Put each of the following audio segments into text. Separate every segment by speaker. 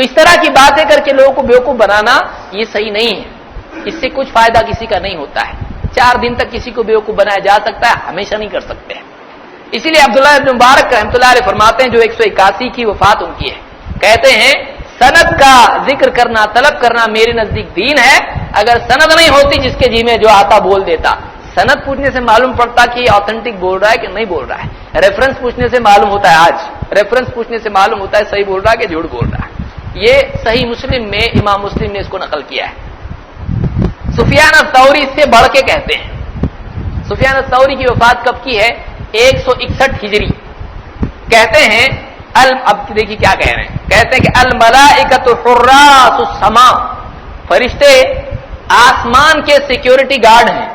Speaker 1: تو اس طرح کی باتیں کر کے لوگوں کو بیوقوف بنانا یہ صحیح نہیں ہے، اس سے کچھ فائدہ کسی کا نہیں ہوتا ہے۔ 4 دن تک کسی کو بیوقوف بنایا جا سکتا ہے، ہمیشہ نہیں کر سکتے ہیں۔ اسی لیے عبداللہ ابن مبارک رحمۃ اللہ علیہ فرماتے ہیں، جو 181 کی وفات ان کی ہے، کہتے ہیں سند کا ذکر کرنا، طلب کرنا میرے نزدیک دین ہے۔ اگر سند نہیں ہوتی جس کے جی میں جو آتا بول دیتا، سند پوچھنے سے معلوم پڑتا کہ یہ آتھینٹک بول رہا ہے کہ نہیں بول رہا ہے، ریفرنس پوچھنے سے معلوم ہوتا ہے، آج ریفرنس پوچھنے سے معلوم ہوتا ہے صحیح بول رہا ہے کہ جھوٹ بول رہا ہے۔ یہ صحیح مسلم میں امام مسلم نے اس کو نقل کیا ہے۔ سفیان الثوری اس سے بڑھ کے کہتے ہیں، سفیان الثوری کی وفات کب کی ہے؟ 161 ہجری۔ کہتے ہیں اب دیکھیے کیا کہہ رہے ہیں، کہتے ہیں کہ الملائکۃ حراس السماء، فرشتے آسمان کے سیکیورٹی گارڈ ہیں۔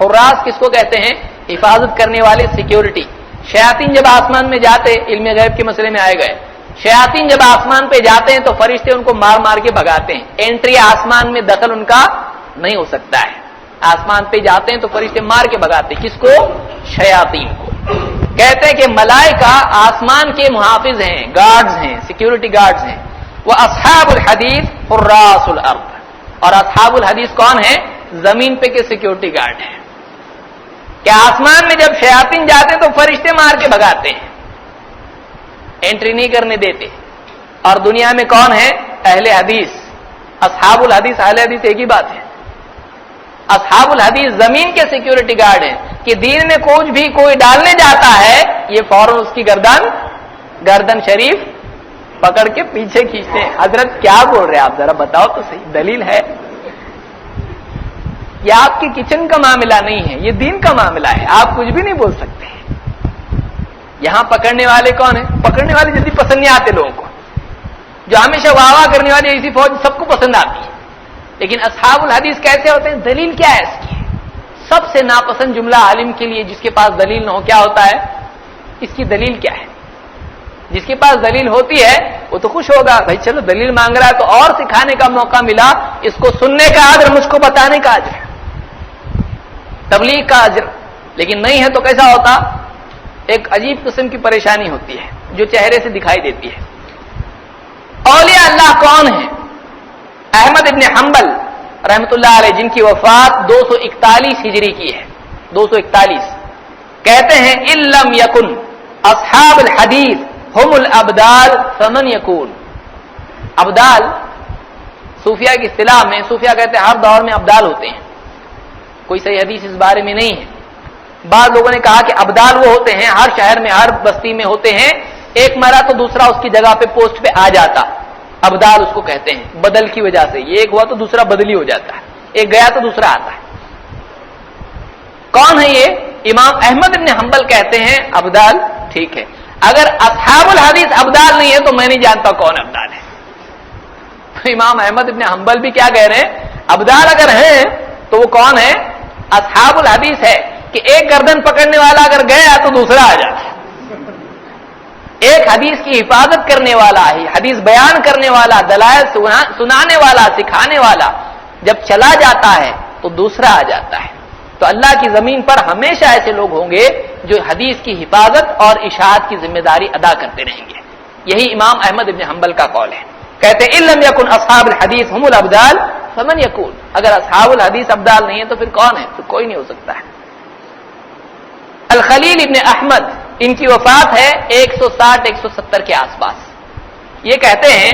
Speaker 1: حراس کس کو کہتے ہیں؟ حفاظت کرنے والے، سیکیورٹی۔ شیاطین جب آسمان میں جاتے، علم غیب کے مسئلے میں آئے گئے، شیاطین جب آسمان پہ جاتے ہیں تو فرشتے ان کو مار مار کے بھگاتے ہیں، انٹری آسمان میں دخل ان کا نہیں ہو سکتا ہے۔ آسمان پہ جاتے ہیں تو فرشتے مار کے بھگاتے ہیں، کس کو؟ شیاطین کو۔ کہتے ہیں کہ ملائکہ آسمان کے محافظ ہیں، گارڈز ہیں، سیکیورٹی گارڈز ہیں۔ وہ اصحاب الحدیث حراس الارض، اور اصحاب الحدیث کون ہیں؟ زمین پہ کے سیکیورٹی گارڈ ہیں۔ کہ آسمان میں جب شیاطین جاتے ہیں تو فرشتے مار کے بھگاتے ہیں، انٹری نہیں کرنے دیتے۔ اور دنیا میں کون ہے؟ اہل حدیث، اصحاب الحدیث، اہل حدیث ایک ہی بات ہے۔ اصحاب الحدیث زمین کے سیکیورٹی گارڈ ہیں کہ دین میں کچھ بھی کوئی ڈالنے جاتا ہے، یہ فوراً اس کی گردن شریف پکڑ کے پیچھے کھینچتے ہیں۔ حضرت کیا بول رہے ہیں آپ، ذرا بتاؤ تو صحیح، دلیل ہے؟ یہ آپ کی کچن کا معاملہ نہیں ہے، یہ دین کا معاملہ ہے، آپ کچھ بھی نہیں بول سکتے۔ یہاں پکڑنے والے کون ہیں؟ پکڑنے والے جلدی پسند نہیں آتے لوگوں کو، جو ہمیشہ واہ واہ کرنے والی ایسی فوج سب کو پسند آتی ہے۔ لیکن اصحاب الحدیث کیسے ہوتے ہیں؟ دلیل کیا ہے اس کی؟ سب سے ناپسند جملہ عالم کے لیے جس کے پاس دلیل نہ ہو کیا ہوتا ہے؟ اس کی دلیل کیا ہے؟ جس کے پاس دلیل ہوتی ہے وہ تو خوش ہوگا، بھائی چلو دلیل مانگ رہا ہے تو اور سکھانے کا موقع ملا، اس کو سننے کا اجر، مجھ کو بتانے کا اجر، تبلیغ کا اجر۔ لیکن نہیں ہے تو کیسا ہوتا؟ ایک عجیب قسم کی پریشانی ہوتی ہے جو چہرے سے دکھائی دیتی ہے۔ اولیاء اللہ کون ہیں؟ احمد ابن حنبل رحمۃ اللہ علیہ، جن کی وفات 241 ہجری کی ہے، 241، کہتے ہیں ان لم یکن اصحاب الحدیث ہم الابدال فمن یکون۔ ابدال صوفیہ کی اصطلاح میں، صوفیہ کہتے ہیں ہر دور میں ابدال ہوتے ہیں، کوئی صحیح حدیث اس بارے میں نہیں ہے۔ بعض لوگوں نے کہا کہ ابدال وہ ہوتے ہیں، ہر شہر میں ہر بستی میں ہوتے ہیں، ایک مرا تو دوسرا اس کی جگہ پہ پوسٹ پہ آ جاتا، ابدال اس کو کہتے ہیں، بدل کی وجہ سے، یہ ایک ہوا تو دوسرا بدلی ہو جاتا ہے، ایک گیا تو دوسرا آتا ہے۔ کون ہے یہ؟ امام احمد ابن حنبل کہتے ہیں ابدال، ٹھیک ہے۔ اگر اصحاب الحدیث ابدال نہیں ہے تو میں نہیں جانتا کون ابدال ہے۔ تو امام احمد ابن حنبل بھی کیا کہہ رہے ہیں؟ ابدال اگر ہیں تو وہ کون ہے؟ اصحاب الحدیث ہے کہ ایک گردن پکڑنے والا اگر گیا تو دوسرا آ جاتا ہے، ایک حدیث کی حفاظت کرنے والا ہے، حدیث بیان کرنے والا، دلائل سنانے والا، سکھانے والا جب چلا جاتا ہے تو دوسرا آ جاتا ہے۔ تو اللہ کی زمین پر ہمیشہ ایسے لوگ ہوں گے جو حدیث کی حفاظت اور اشاعت کی ذمہ داری ادا کرتے رہیں گے۔ یہی امام احمد ابن حنبل کا قول ہے۔ کہتے ہیں ان لم یکن اصحاب الحدیث ہم الابدال فمن یکون، اگر اصحاب الحدیث ابدال نہیں ہے تو پھر کون ہے؟ پھر کوئی نہیں ہو سکتا ہے۔ الخلیل ابن احمد، ان کی وفات ہے 160-170 کے آس پاس۔ یہ کہتے ہیں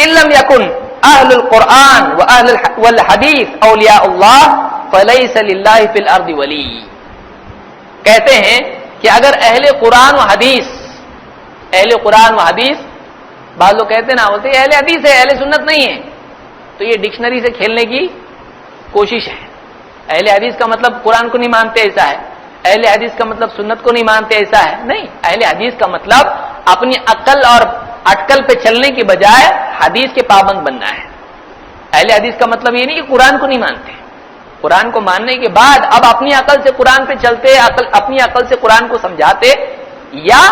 Speaker 1: ان لم یکن اہل القرآن والحدیث اولیاء اللہ فلیس للہ فی الارض ولی۔ کہتے ہیں کہ اگر اہل قرآن و حدیث، اہل قرآن و حدیث، بعض لوگ کہتے ہیں نا بولتے اہل حدیث ہے، اہل سنت نہیں ہے، تو یہ ڈکشنری سے کھیلنے کی کوشش ہے۔ اہل حدیث کا مطلب قرآن کو نہیں مانتے ایسا ہے، اہل حدیث کا مطلب سنت کو نہیں مانتے ایسا ہے، نہیں۔ اہل حدیث کا مطلب اپنی عقل اور اٹکل پہ چلنے کی بجائے حدیث کے پابند بننا ہے۔ اہل حدیث کا مطلب یہ نہیں کہ قرآن کو نہیں مانتے، قرآن کو ماننے کے بعد اب اپنی عقل سے قرآن پہ چلتے، اپنی عقل سے قرآن کو سمجھاتے، یا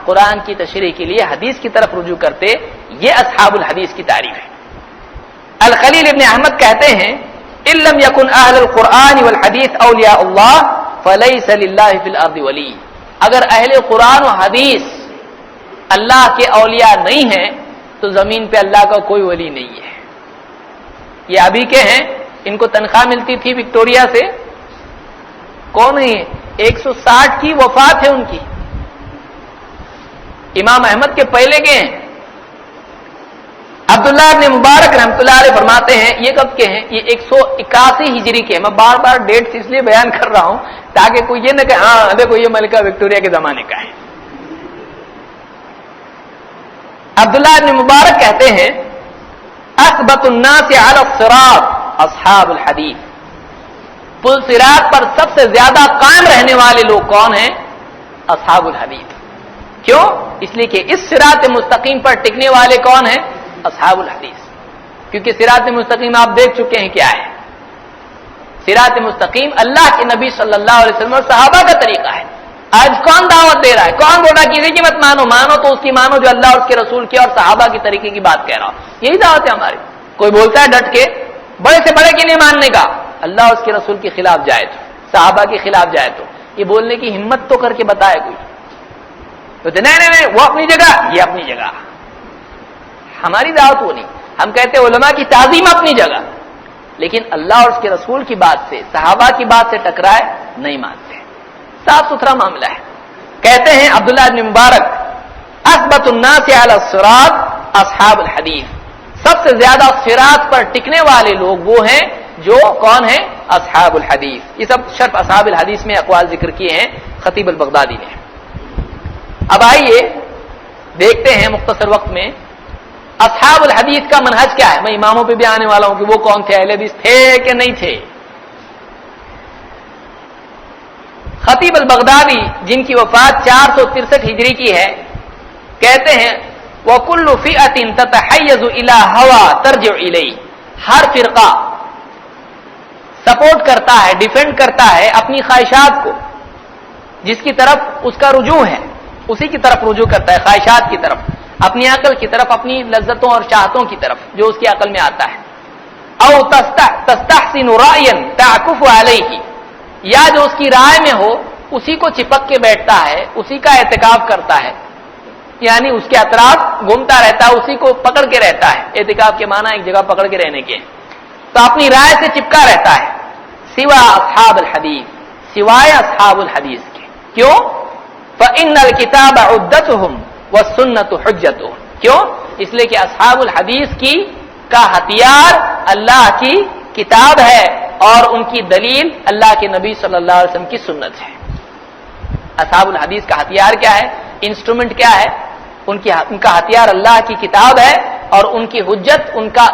Speaker 1: قرآن کی تشریح کے لیے حدیث کی طرف رجوع کرتے، یہ اصحاب الحدیث کی تعریف ہے۔ الخلیل ابن احمد کہتے ہیں ان لم یکن اہل القرآن والحدیث اولیاء اللہ فلیس للہ فی الارض ولی۔ اگر اہل قرآن و حدیث اللہ کے اولیاء نہیں ہیں تو زمین پہ اللہ کا کوئی ولی نہیں ہے. یہ ابھی کے ہیں, ان کو تنخواہ ملتی تھی وکٹوریا سے, کون ہے؟ 160 کی وفات ہے ان کی. امام احمد کے پہلے کے ہیں. عبداللہ ابن مبارک رحمۃ اللہ علیہ فرماتے ہیں, یہ کب کے ہیں؟ یہ 181 ہجری کے ہیں. میں بار بار ڈیٹ اس لیے بیان کر رہا ہوں تاکہ کوئی یہ نہ کہ ہاں دیکھو یہ ملکہ وکٹوریا کے زمانے کا ہے. عبداللہ ابن مبارک کہتے ہیں اثبت الناس علی الصراط اصحاب الحدیث, پل صراط پر سب سے زیادہ قائم رہنے والے لوگ کون ہیں؟ اصحاب الحدیث. کیوں؟ اس لیے کہ اس صراط مستقیم پر ٹکنے والے کون ہیں؟ اصحاب الحدیث. کیونکہ صراط مستقیم آپ دیکھ چکے ہیں کیا ہے. صراط مستقیم اللہ کے نبی صلی اللہ علیہ وسلم اور صحابہ کا طریقہ ہے. آج کون دعوت دے رہا ہے؟ کون بول رہا ہے کسی کی مت مانو؟ مانو تو اس کی مانو جو اللہ اور اس کے رسول کی اور صحابہ کی طریقے کی بات کہہ رہا ہوں. یہی دعوت ہے ہماری. کوئی بولتا ہے ڈٹ کے بڑے سے بڑے کی نہیں ماننے کا, اللہ اور اس کے رسول کے خلاف جائے تو, صحابہ کے خلاف جائے تو, یہ بولنے کی ہمت تو کر کے بتائے کوئی. تو نہیں وہ اپنی جگہ, یہ اپنی جگہ. ہماری دعوت وہ نہیں. ہم کہتے ہیں علماء کی تعظیم اپنی جگہ, لیکن اللہ اور اس کے رسول کی بات سے, صحابہ کی بات سے ٹکرائے نہیں مانتے. صاف ستھرا معاملہ ہے. کہتے ہیں عبداللہ ابن مبارک اثبت الناس علی الصراط اصحاب الحدیث, سب سے زیادہ صراط پر ٹکنے والے لوگ وہ ہیں جو کون ہیں؟ اصحاب الحدیث. یہ سب شرف اصحاب الحدیث میں اقوال ذکر کیے ہیں خطیب البغدادی نے. اب آئیے دیکھتے ہیں مختصر وقت میں اصحاب الحدیث کا منہج کیا ہے. میں اماموں پہ بھی آنے والا ہوں کہ وہ کون تھے, اہل حدیث تھے کہ نہیں تھے. خطیب البغدادی جن کی وفات 463 ہجری کی ہے, کہتے ہیں وَكُلُّ فِئَةٍ تَتَحَيَّزُ إِلَىٰ هَوَىٰ تَرْجِعُ إِلَيْهِ, ہر فرقہ سپورٹ کرتا ہے, ڈیفینڈ کرتا ہے اپنی خواہشات کو, جس کی طرف اس کا رجوع ہے اسی کی طرف رجوع کرتا ہے, خواہشات کی طرف, اپنی عقل کی طرف, اپنی لذتوں اور چاہتوں کی طرف جو اس کی عقل میں آتا ہے. او تستحسن رأيًا تعكف عليه, یا جو اس کی رائے میں ہو اسی کو چپک کے بیٹھتا ہے, اسی کا اعتکاف کرتا ہے, یعنی اس کے اطراف گھومتا رہتا ہے, اسی کو پکڑ کے رہتا ہے. اعتکاف کے معنی ایک جگہ پکڑ کے رہنے کے, تو اپنی رائے سے چپکا رہتا ہے. سوا اصحاب الحدیث, سوائے اصحاب الحدیث کے. کیوں؟ فإن الكتاب عدتهم والسنة حجتهم. کیوں؟ اس لیے کہ اصحاب الحدیث کی کا ہتھیار اللہ کی کتاب ہے اور ان کی دلیل اللہ کے نبی صلی اللہ علیہ وسلم کی سنت ہے. اصحاب الحدیث کا ہتھیار کیا ہے؟ انسٹرومنٹ کیا ہے؟ ان کا ہتھیار اللہ کی کتاب ہے اور ان کی حجت,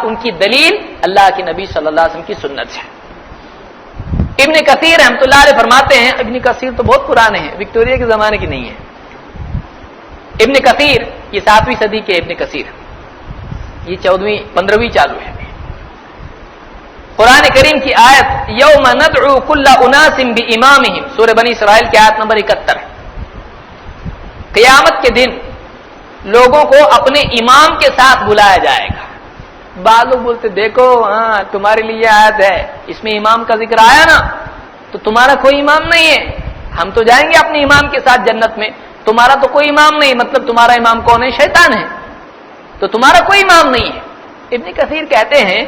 Speaker 1: ان کی دلیل اللہ کے نبی صلی اللہ علیہ وسلم کی سنت ہے. ابن کثیر رحمۃ اللہ علیہ فرماتے ہیں, ابن کثیر تو بہت پرانے ہیں, وکٹوریا کے زمانے کی نہیں ہے. ابن کثیر یہ 7ویں صدی کے ابن کثیر, یہ 14ویں 15ویں چالو ہے. قرآن کریم کی آیت یوم ندعو کل اناس بامامہم, سورہ بنی اسرائیل کی آیت نمبر 71. قیامت کے دن لوگوں کو اپنے امام کے ساتھ بلایا جائے گا. بعض لوگ بولتے دیکھو ہاں تمہارے لیے یہ آیت ہے, اس میں امام کا ذکر آیا نا, تو تمہارا کوئی امام نہیں ہے, ہم تو جائیں گے اپنے امام کے ساتھ جنت میں, تمہارا تو کوئی امام نہیں, مطلب تمہارا امام کون ہے؟ شیطان ہے, تو تمہارا کوئی امام نہیں ہے. ابن کثیر کہتے ہیں,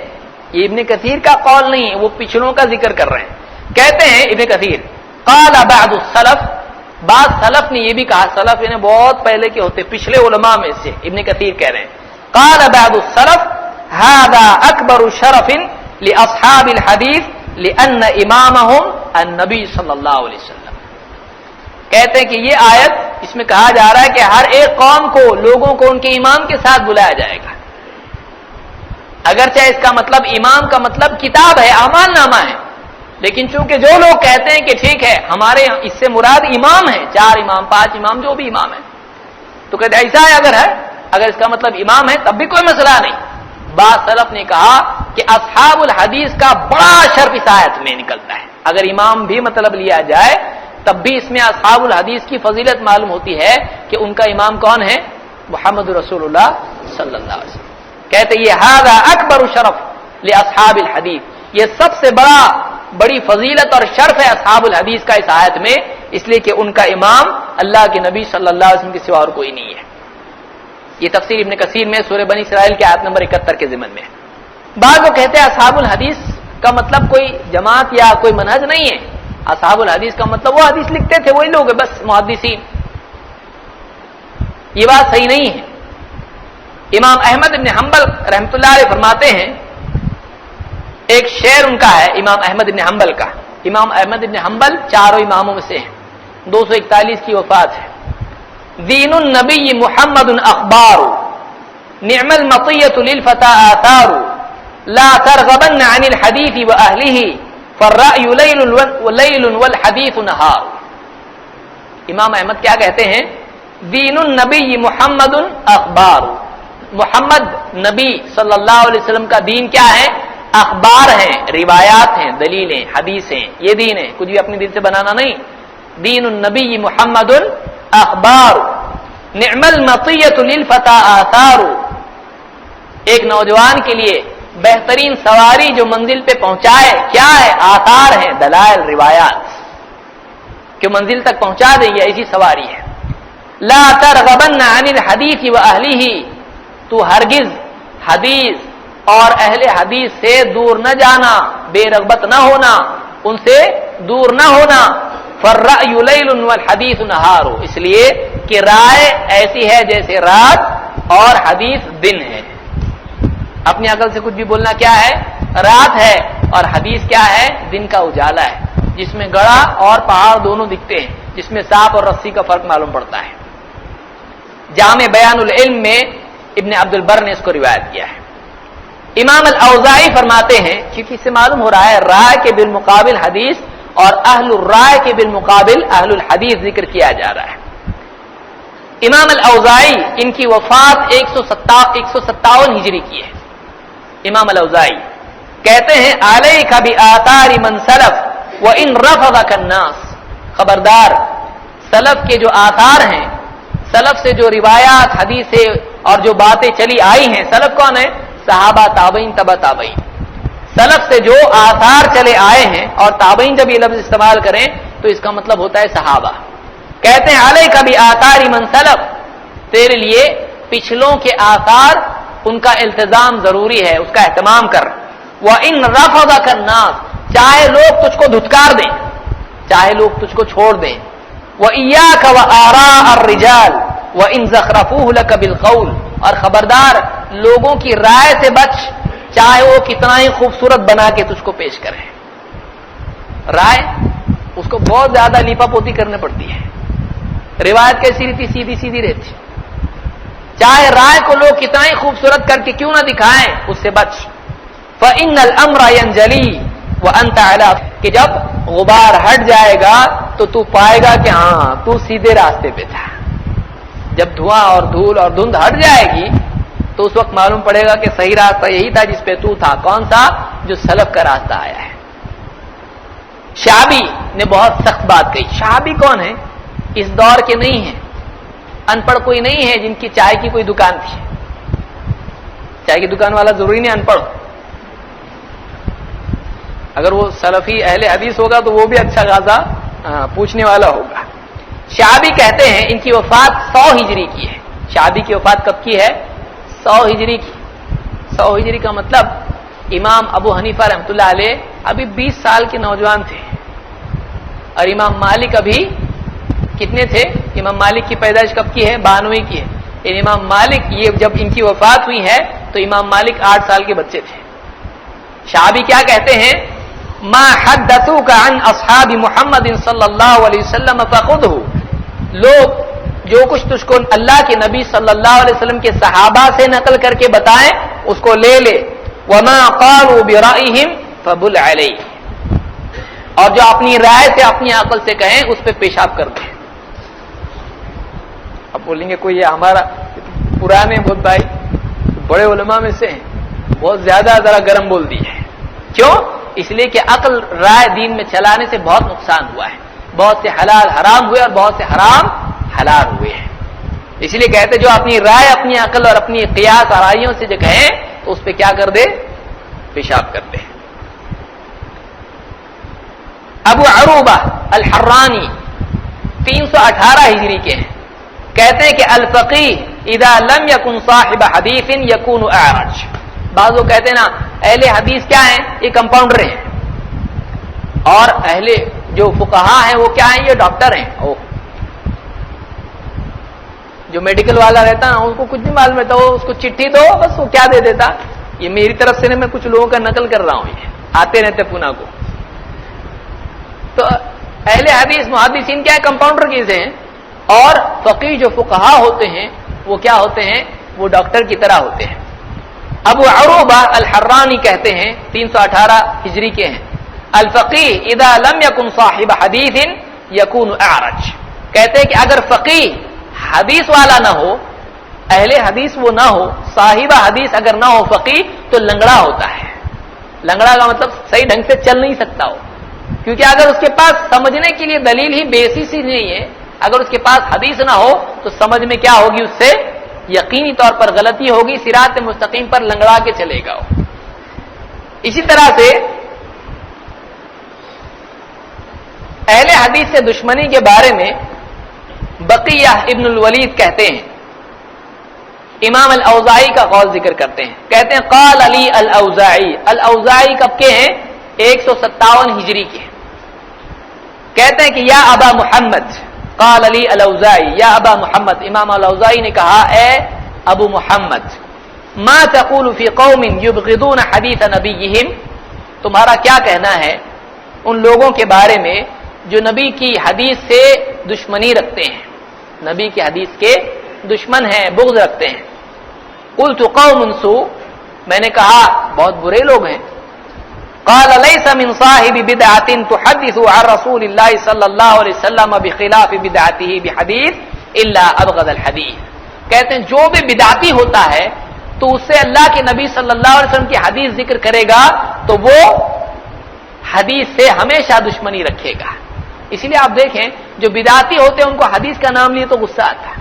Speaker 1: یہ ابن کثیر کا قول نہیں ہے, وہ پچھڑوں کا ذکر کر رہے ہیں. کہتے ہیں ابن کثیر قال بعض السلف, بعض سلف نے یہ بھی کہا, سلف انہیں بہت پہلے کے ہوتے, پچھلے علماء میں سے ابن کثیر کہہ رہے ہیں, قال بعض السلف هذا اکبر شرف لاصحاب الحدیث لان امامهم النبی صلی اللہ علیہ وسلم. کہتے ہیں کہ یہ آیت, اس میں کہا جا رہا ہے کہ ہر ایک قوم کو, لوگوں کو ان کے امام کے ساتھ بلایا جائے گا. اگرچہ اس کا مطلب امام کا مطلب کتاب ہے, اعمال نامہ ہے, لیکن چونکہ جو لوگ کہتے ہیں کہ ٹھیک ہے ہمارے اس سے مراد امام ہے, 4 امام 5 امام جو بھی امام ہے, تو کہتے ایسا ہے اگر اس کا مطلب امام ہے تب بھی کوئی مسئلہ نہیں. بعض سلف نے کہا کہ اصحاب الحدیث کا بڑا شرف اس آیت میں نکلتا ہے. اگر امام بھی مطلب لیا جائے تب بھی اس میں اصحاب الحدیث کی فضیلت معلوم ہوتی ہے کہ ان کا امام کون ہے؟ محمد رسول اللہ صلی اللہ علیہ وسلم. کہتے یہ ھذا اکبر شرف لاصحاب الحدیث, یہ سب سے بڑی فضیلت اور شرف ہے اصحاب الحدیث کا اس آیت میں, اس لیے کہ ان کا امام اللہ کے نبی صلی اللہ علیہ وسلم کے سوا اور کوئی نہیں ہے. یہ تفسیر ابن کثیر میں سورہ بنی اسرائیل کے آیت نمبر 71 کے ضمن میں ہے۔ بعض وہ کہتے ہیں اصحاب الحدیث کا مطلب کوئی جماعت یا کوئی منہج نہیں ہے، اصحاب الحدیث کا مطلب وہ حدیث لکھتے تھے وہی لوگ ہیں بس محدثین۔ یہ بات صحیح نہیں ہے۔ امام احمد بن حنبل رحمۃ اللہ علیہ فرماتے ہیں، ایک شعر ان کا ہے امام احمد بن حنبل کا۔ امام احمد بن حنبل چاروں اماموں میں سے ہیں، 241 کی وفات ہے۔ دین النبی محمد اخبار، نعم المطیۃ للفتى آثار، لا ترغبن عن الحدیث واہلہ، فالرأی لیل والحدیث نہار۔ امام احمد کیا کہتے ہیں؟ دین النبی محمد اخبار، محمد نبی صلی اللہ علیہ وسلم کا دین کیا ہے؟ اخبار ہیں، روایات ہیں، دلیلیں، حدیثیں، یہ دین ہے، کچھ بھی اپنے دل سے بنانا نہیں۔ دین النبی محمد اخبار، نعم المطیۃ للفتى آثار، ایک نوجوان کے لیے بہترین سواری جو منزل پہ پہنچائے کیا ہے؟ آثار ہیں، دلائل، روایات، کہ منزل تک پہنچا دیں، یہ ایسی سواری ہے۔ لا ترغبن عن الحدیث واہلہ، تو ہرگز حدیث اور اہل حدیث سے دور نہ جانا، بے رغبت نہ ہونا، ان سے دور نہ ہونا۔ فالرأی لیل والحدیث نہار، اس لیے کہ رائے ایسی ہے جیسے رات اور حدیث دن ہے۔ اپنی عقل سے کچھ بھی بولنا کیا ہے؟ رات ہے، اور حدیث کیا ہے؟ دن کا اجالا ہے، جس میں گڑھا اور پہاڑ دونوں دکھتے ہیں، جس میں سانپ اور رسی کا فرق معلوم پڑتا ہے۔ جامع بیان العلم میں ابن عبد البر نے اس کو روایت کیا ہے۔ امام الاوزاعی فرماتے ہیں، کیونکہ اس سے معلوم ہو رہا ہے رائے کے بالمقابل حدیث اور اہل الرائے کے بالمقابل اہل الحدیث ذکر کیا جا رہا ہے۔ امام الاوزاعی ان کی وفات 157 ہجری کی ہے۔ امام الاوزاعی کہتے ہیں علیک بآثار من سلف وان رفضک الناس، خبردار سلف کے جو آثار ہیں، سلف سے جو روایات، حدیثیں اور جو باتیں چلی آئی ہیں، سلف کون ہے؟ صحابہ، تابعین، تبع تابعین۔ سلف سے جو آثار چلے آئے ہیں، اور تابعین جب یہ لفظ استعمال کریں تو اس کا مطلب ہوتا ہے صحابہ۔ کہتے ہیں علیک بآثار من سلف، تیرے لیے پچھلوں کے آثار، ان کا التزام ضروری ہے، اس کا اہتمام کر۔ وَإِن رَفَضَكَ النَّاسُ، چاہے لوگ تجھ کو دھتکار دیں، چاہے لوگ تجھ کو چھوڑ دیں۔ وَإِيَّاكَ وَآرَاءَ الرِّجَالِ وَإِن زَخْرَفُوهُ لَكَ بِالْقَوْلِ، اور خبردار لوگوں کی رائے سے بچ، چاہے وہ کتنا ہی خوبصورت بنا کے تجھ کو پیش کریں۔ رائے اس کو بہت زیادہ لیپا پوتی کرنے پڑتی ہے، روایت کیسی رہتی؟ سیدھی سیدھی رہتی۔ چاہے رائے کو لوگ کتنا ہی خوبصورت کر کے کیوں نہ دکھائیں، اس سے بچ۔ فَإِنَّ الْأَمْرَ يَنْجَلِي وَأَنْتَ عَلَىٰ، کہ جب غبار ہٹ جائے گا تو تو پائے گا کہ ہاں تو سیدھے راستے پہ تھا۔ جب دھواں اور دھول اور دھند ہٹ جائے گی تو اس وقت معلوم پڑے گا کہ صحیح راستہ یہی تھا جس پہ تو تھا۔ کون سا؟ جو سلف کا راستہ آیا ہے۔ شعبی نے بہت سخت بات کہی۔ شعبی کون ہے؟ اس دور کے نہیں ہیں، ان پڑھ کوئی نہیں ہے جن کی چائے کی کوئی دکان تھی۔ چائے کی دکان والا ضروری نہیں ان پڑھ، اگر وہ سلفی اہل حدیث ہوگا تو وہ بھی اچھا خاصا پوچھنے والا ہوگا۔ شعبی کہتے ہیں ان کی وفات 100 ہجری کی ہے۔ شعبی کی وفات کب کی ہے؟ 100 ہجری کی۔ 100 ہجری کا مطلب امام ابو حنیفہ رحمۃ اللہ علیہ ابھی 20 سال کے نوجوان تھے، اور امام مالک ابھی کتنے تھے؟ امام مالک کی پیدائش کب کی ہے؟ 92 کی ہے۔ امام مالک یہ جب ان کی وفات ہوئی ہے تو امام مالک 8 سال کے بچے تھے۔ شعبی کیا کہتے ہیں؟ ما حدثوك عن اصحاب محمد صلی اللہ علیہ وسلم فخذه، لوگ جو کچھ تجھ کو اللہ کے نبی صلی اللہ علیہ وسلم کے صحابہ سے نقل کر کے بتائیں اس کو لے لے۔ وما قالوا برأيهم فبل عليه، اور جو اپنی رائے سے، اپنی عقل سے کہیں اس پہ پیشاب کر دیں۔ اب بولیں گے کوئی یہ ہمارا پرانے بہت بھائی بڑے علماء میں سے ہیں، بہت زیادہ ذرا گرم بول دی ہے۔ کیوں؟ اس لیے کہ عقل رائے دین میں چلانے سے بہت نقصان ہوا ہے، بہت سے حلال حرام ہوئے اور بہت سے حرام حلال ہوئے ہیں۔ اس لیے کہتے جو اپنی رائے، اپنی عقل اور اپنی قیاس آرائیوں سے جو کہیں تو اس پہ کیا کر دے؟ پیشاب کر دے۔ ابو عروبہ الحرانی 318 ہجری کے ہیں، کہتے ہیں کہ الفقیہ اذا لم يكن صاحب حدیث يكون اعرج. بعض لوگ کہتے ہیں نا اہل حدیث کیا ہیں؟ یہ کمپاؤنڈر ہیں، اور اہل جو فقہا ہیں وہ کیا ہیں؟ یہ ڈاکٹر ہیں. جو میڈیکل والا رہتا نا اس کو کچھ نہیں معلوم رہتا، وہ اس کو چٹھی دو بس وہ کیا دے دیتا. یہ میری طرف سے نہیں، میں کچھ لوگوں کا نقل کر رہا ہوں، یہ آتے رہتے پونا کو. تو اہل حدیث محدثین کیا ہے؟ کمپاؤنڈر کیسے ہیں. اور فقیہ جو فقہا ہوتے ہیں وہ کیا ہوتے ہیں؟ وہ ڈاکٹر کی طرح ہوتے ہیں. ابو عروبہ الحرانی کہتے ہیں 318 ہجری کے ہیں، الفقیہ اذا لم یکن صاحب حدیث یکون اعرج. کہتے ہیں کہ اگر فقیہ حدیث والا نہ ہو، اہل حدیث وہ نہ ہو، صاحب حدیث اگر نہ ہو فقیہ، تو لنگڑا ہوتا ہے. لنگڑا کا مطلب صحیح ڈھنگ سے چل نہیں سکتا ہو، کیونکہ اگر اس کے پاس سمجھنے کے لیے دلیل ہی بیسس ہی نہیں ہے، اگر اس کے پاس حدیث نہ ہو تو سمجھ میں کیا ہوگی؟ اس سے یقینی طور پر غلطی ہوگی، صراط مستقیم پر لنگڑا کے چلے گا. اسی طرح سے اہل حدیث سے دشمنی کے بارے میں بقیہ ابن الولید کہتے ہیں، امام الاوزاعی کا قول ذکر کرتے ہیں، کہتے ہیں قال علی الاوزاعی. الاوزاعی کب کے ہیں؟ 157 ہجری کے. کہتے ہیں کہ یا ابا محمد، قال علی الاوزاعی یا ابا محمد، امام الاوزاعی نے کہا اے ابو محمد، ما تقول فی قوم یبغضون حدیث نبیہم، تمہارا کیا کہنا ہے ان لوگوں کے بارے میں جو نبی کی حدیث سے دشمنی رکھتے ہیں، نبی کی حدیث کے دشمن ہیں، بغض رکھتے ہیں. قلت قوم سوء، میں نے کہا بہت برے لوگ ہیں. قال ليس من صاحب بدعة تحدث عن رسول الله صلى الله عليه وسلم بخلاف بدعته بحديث الا ابغض الحديث. کہتے ہیں جو بھی بدعتی ہوتا ہے تو اس سے اللہ کے نبی صلی اللہ علیہ وسلم کی حدیث ذکر کرے گا تو وہ حدیث سے ہمیشہ دشمنی رکھے گا. اسی لیے آپ دیکھیں جو بدعتی ہوتے ہیں ان کو حدیث کا نام لیے تو غصہ آتا ہے.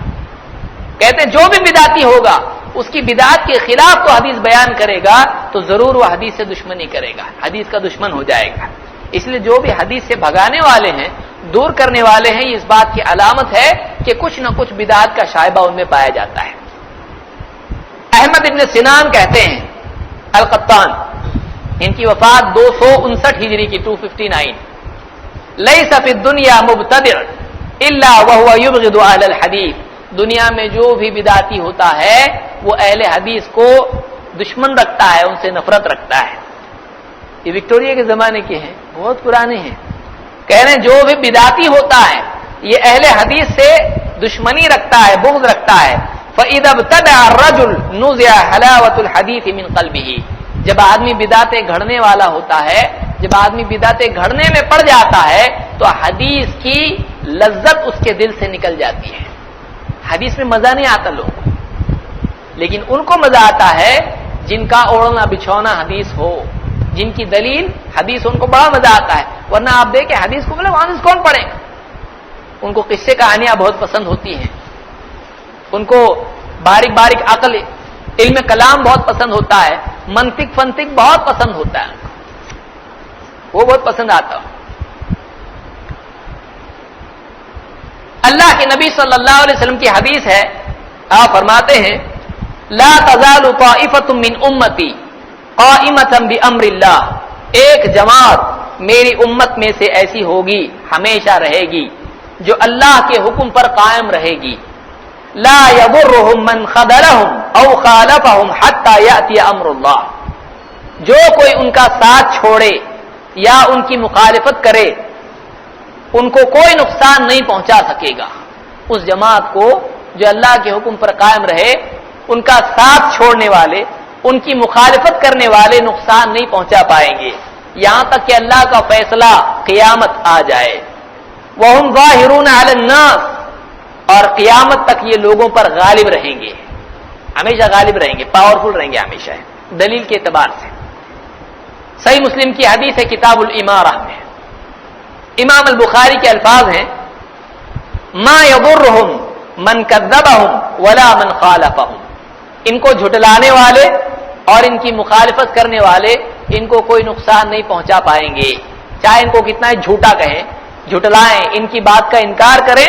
Speaker 1: کہتے ہیں جو بھی بدعتی ہوگا اس کی بدعت کے خلاف کو حدیث بیان کرے گا تو ضرور وہ حدیث سے دشمنی کرے گا، حدیث کا دشمن ہو جائے گا. اس لیے جو بھی حدیث سے بھگانے والے ہیں، دور کرنے والے ہیں، یہ اس بات کی علامت ہے کہ کچھ نہ کچھ بدعت کا شائبہ ان میں پایا جاتا ہے. احمد ابن سنان کہتے ہیں القطان، ان کی وفات 259 ہجری کی 259. لیس فی الدنیا مبتدع الا وهو یبغض اہل الحدیث، دنیا میں جو بھی بدعتی ہوتا ہے وہ اہل حدیث کو دشمن رکھتا ہے، ان سے نفرت رکھتا ہے. یہ وکٹوریا کے زمانے کے ہیں، بہت پرانے ہیں. کہہ رہے ہیں جو بھی بدعتی ہوتا ہے یہ اہل حدیث سے دشمنی رکھتا ہے، بغض رکھتا ہے. فَإِذَا ابْتَدَعَ الرَّجُلُ نُزِعَ حَلَاوَةُ الْحَدِيثِ مِنْ قَلْبِهِ، جب آدمی بدعتیں گھڑنے والا ہوتا ہے، جب آدمی بدعتیں گھڑنے میں پڑ جاتا ہے تو حدیث کی لذت اس کے دل سے نکل جاتی ہے. حدیث میں مزہ نہیں آتا لوگوں کو، لیکن ان کو مزہ آتا ہے جن کا اوڑھنا بچھونا حدیث ہو، جن کی دلیل حدیث، ان کو بڑا مزہ آتا ہے. ورنہ آپ دیکھیں حدیث کو بولے حدیث کون پڑھے گا؟ ان کو قصے کہانیاں بہت پسند ہوتی ہیں، ان کو باریک باریک عقل، علم کلام بہت پسند ہوتا ہے، منطق فنطق بہت پسند ہوتا ہے، وہ بہت پسند آتا ہے. اللہ کے نبی صلی اللہ علیہ وسلم کی حدیث ہے، آپ فرماتے ہیں لا تزال طائفة من امتی قائمة بامر اللہ، ایک جماعت میری امت میں سے ایسی ہوگی، ہمیشہ رہے گی، جو اللہ کے حکم پر قائم رہے گی. لا يضرهم من خذلهم او خالفهم حتى يأتي امر اللہ، جو کوئی ان کا ساتھ چھوڑے یا ان کی مخالفت کرے ان کو کوئی نقصان نہیں پہنچا سکے گا. اس جماعت کو جو اللہ کے حکم پر قائم رہے، ان کا ساتھ چھوڑنے والے، ان کی مخالفت کرنے والے نقصان نہیں پہنچا پائیں گے یہاں تک کہ اللہ کا فیصلہ قیامت آ جائے. وَهُمْ ظَاهِرُونَ عَلَى النَّاسِ، اور قیامت تک یہ لوگوں پر غالب رہیں گے، ہمیشہ غالب رہیں گے، پاورفل رہیں گے ہمیشہ. دلیل کے اعتبار سے صحیح مسلم کی حدیث ہے کتاب الامارہ میں، امام البخاری کے الفاظ ہیں ما یضرهم من کذبهم ولا من خالفهم، ان کو جھٹلانے والے اور ان کی مخالفت کرنے والے ان کو کوئی نقصان نہیں پہنچا پائیں گے، چاہے ان کو کتنا ہی جھوٹا کہیں، جھٹلائیں، ان کی بات کا انکار کریں،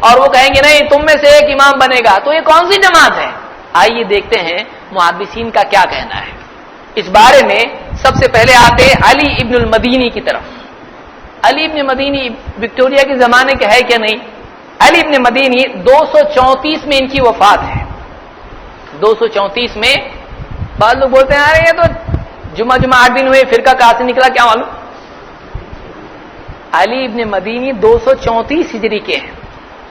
Speaker 1: اور وہ کہیں گے نہیں تم میں سے ایک امام بنے گا، تو یہ کون سی جماعت ہے؟ آئیے دیکھتے ہیں محدثین کا کیا کہنا ہے اس بارے میں۔ سب سے پہلے آتے علی ابن المدینی کی طرف۔ علی ابن مدینی وکٹوریا کے زمانے کے ہے کیا نہیں؟ علی ابن مدینی 234 میں ان کی وفات ہے۔ 234 میں بعض لوگ بولتے ہیں ارے یہ تو جمعہ 8 دن ہوئے، فرقہ کہاں سے نکلا کیا معلوم؟ علی ابن مدینی 234 ہجری کے ہیں۔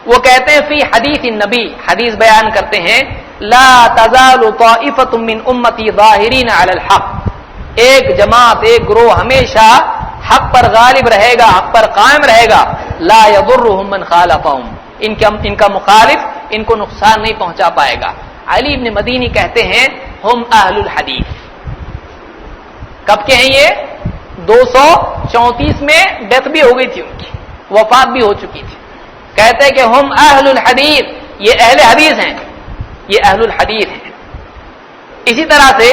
Speaker 1: وہ کہتے ہیں فی حدیث النبی، حدیث بیان کرتے ہیں، لا تزال طائفۃ من امتی ظاہرین علی الحق، ایک جماعت ایک گروہ ہمیشہ حق پر غالب رہے گا، حق پر قائم رہے گا، لا یضرهم من خالفهم، ان کا مخالف ان کو نقصان نہیں پہنچا پائے گا۔ علی ابن مدینی کہتے ہیں ہم اہل الحدیث۔ کب کے ہیں یہ؟ 234 میں ڈیتھ بھی ہو گئی تھی، ان کی وفات بھی ہو چکی تھی۔ کہتے ہیں کہ ہم اہل الحدیث، یہ اہل حدیث ہیں، یہ اہل الحدیث ہیں۔ اسی طرح سے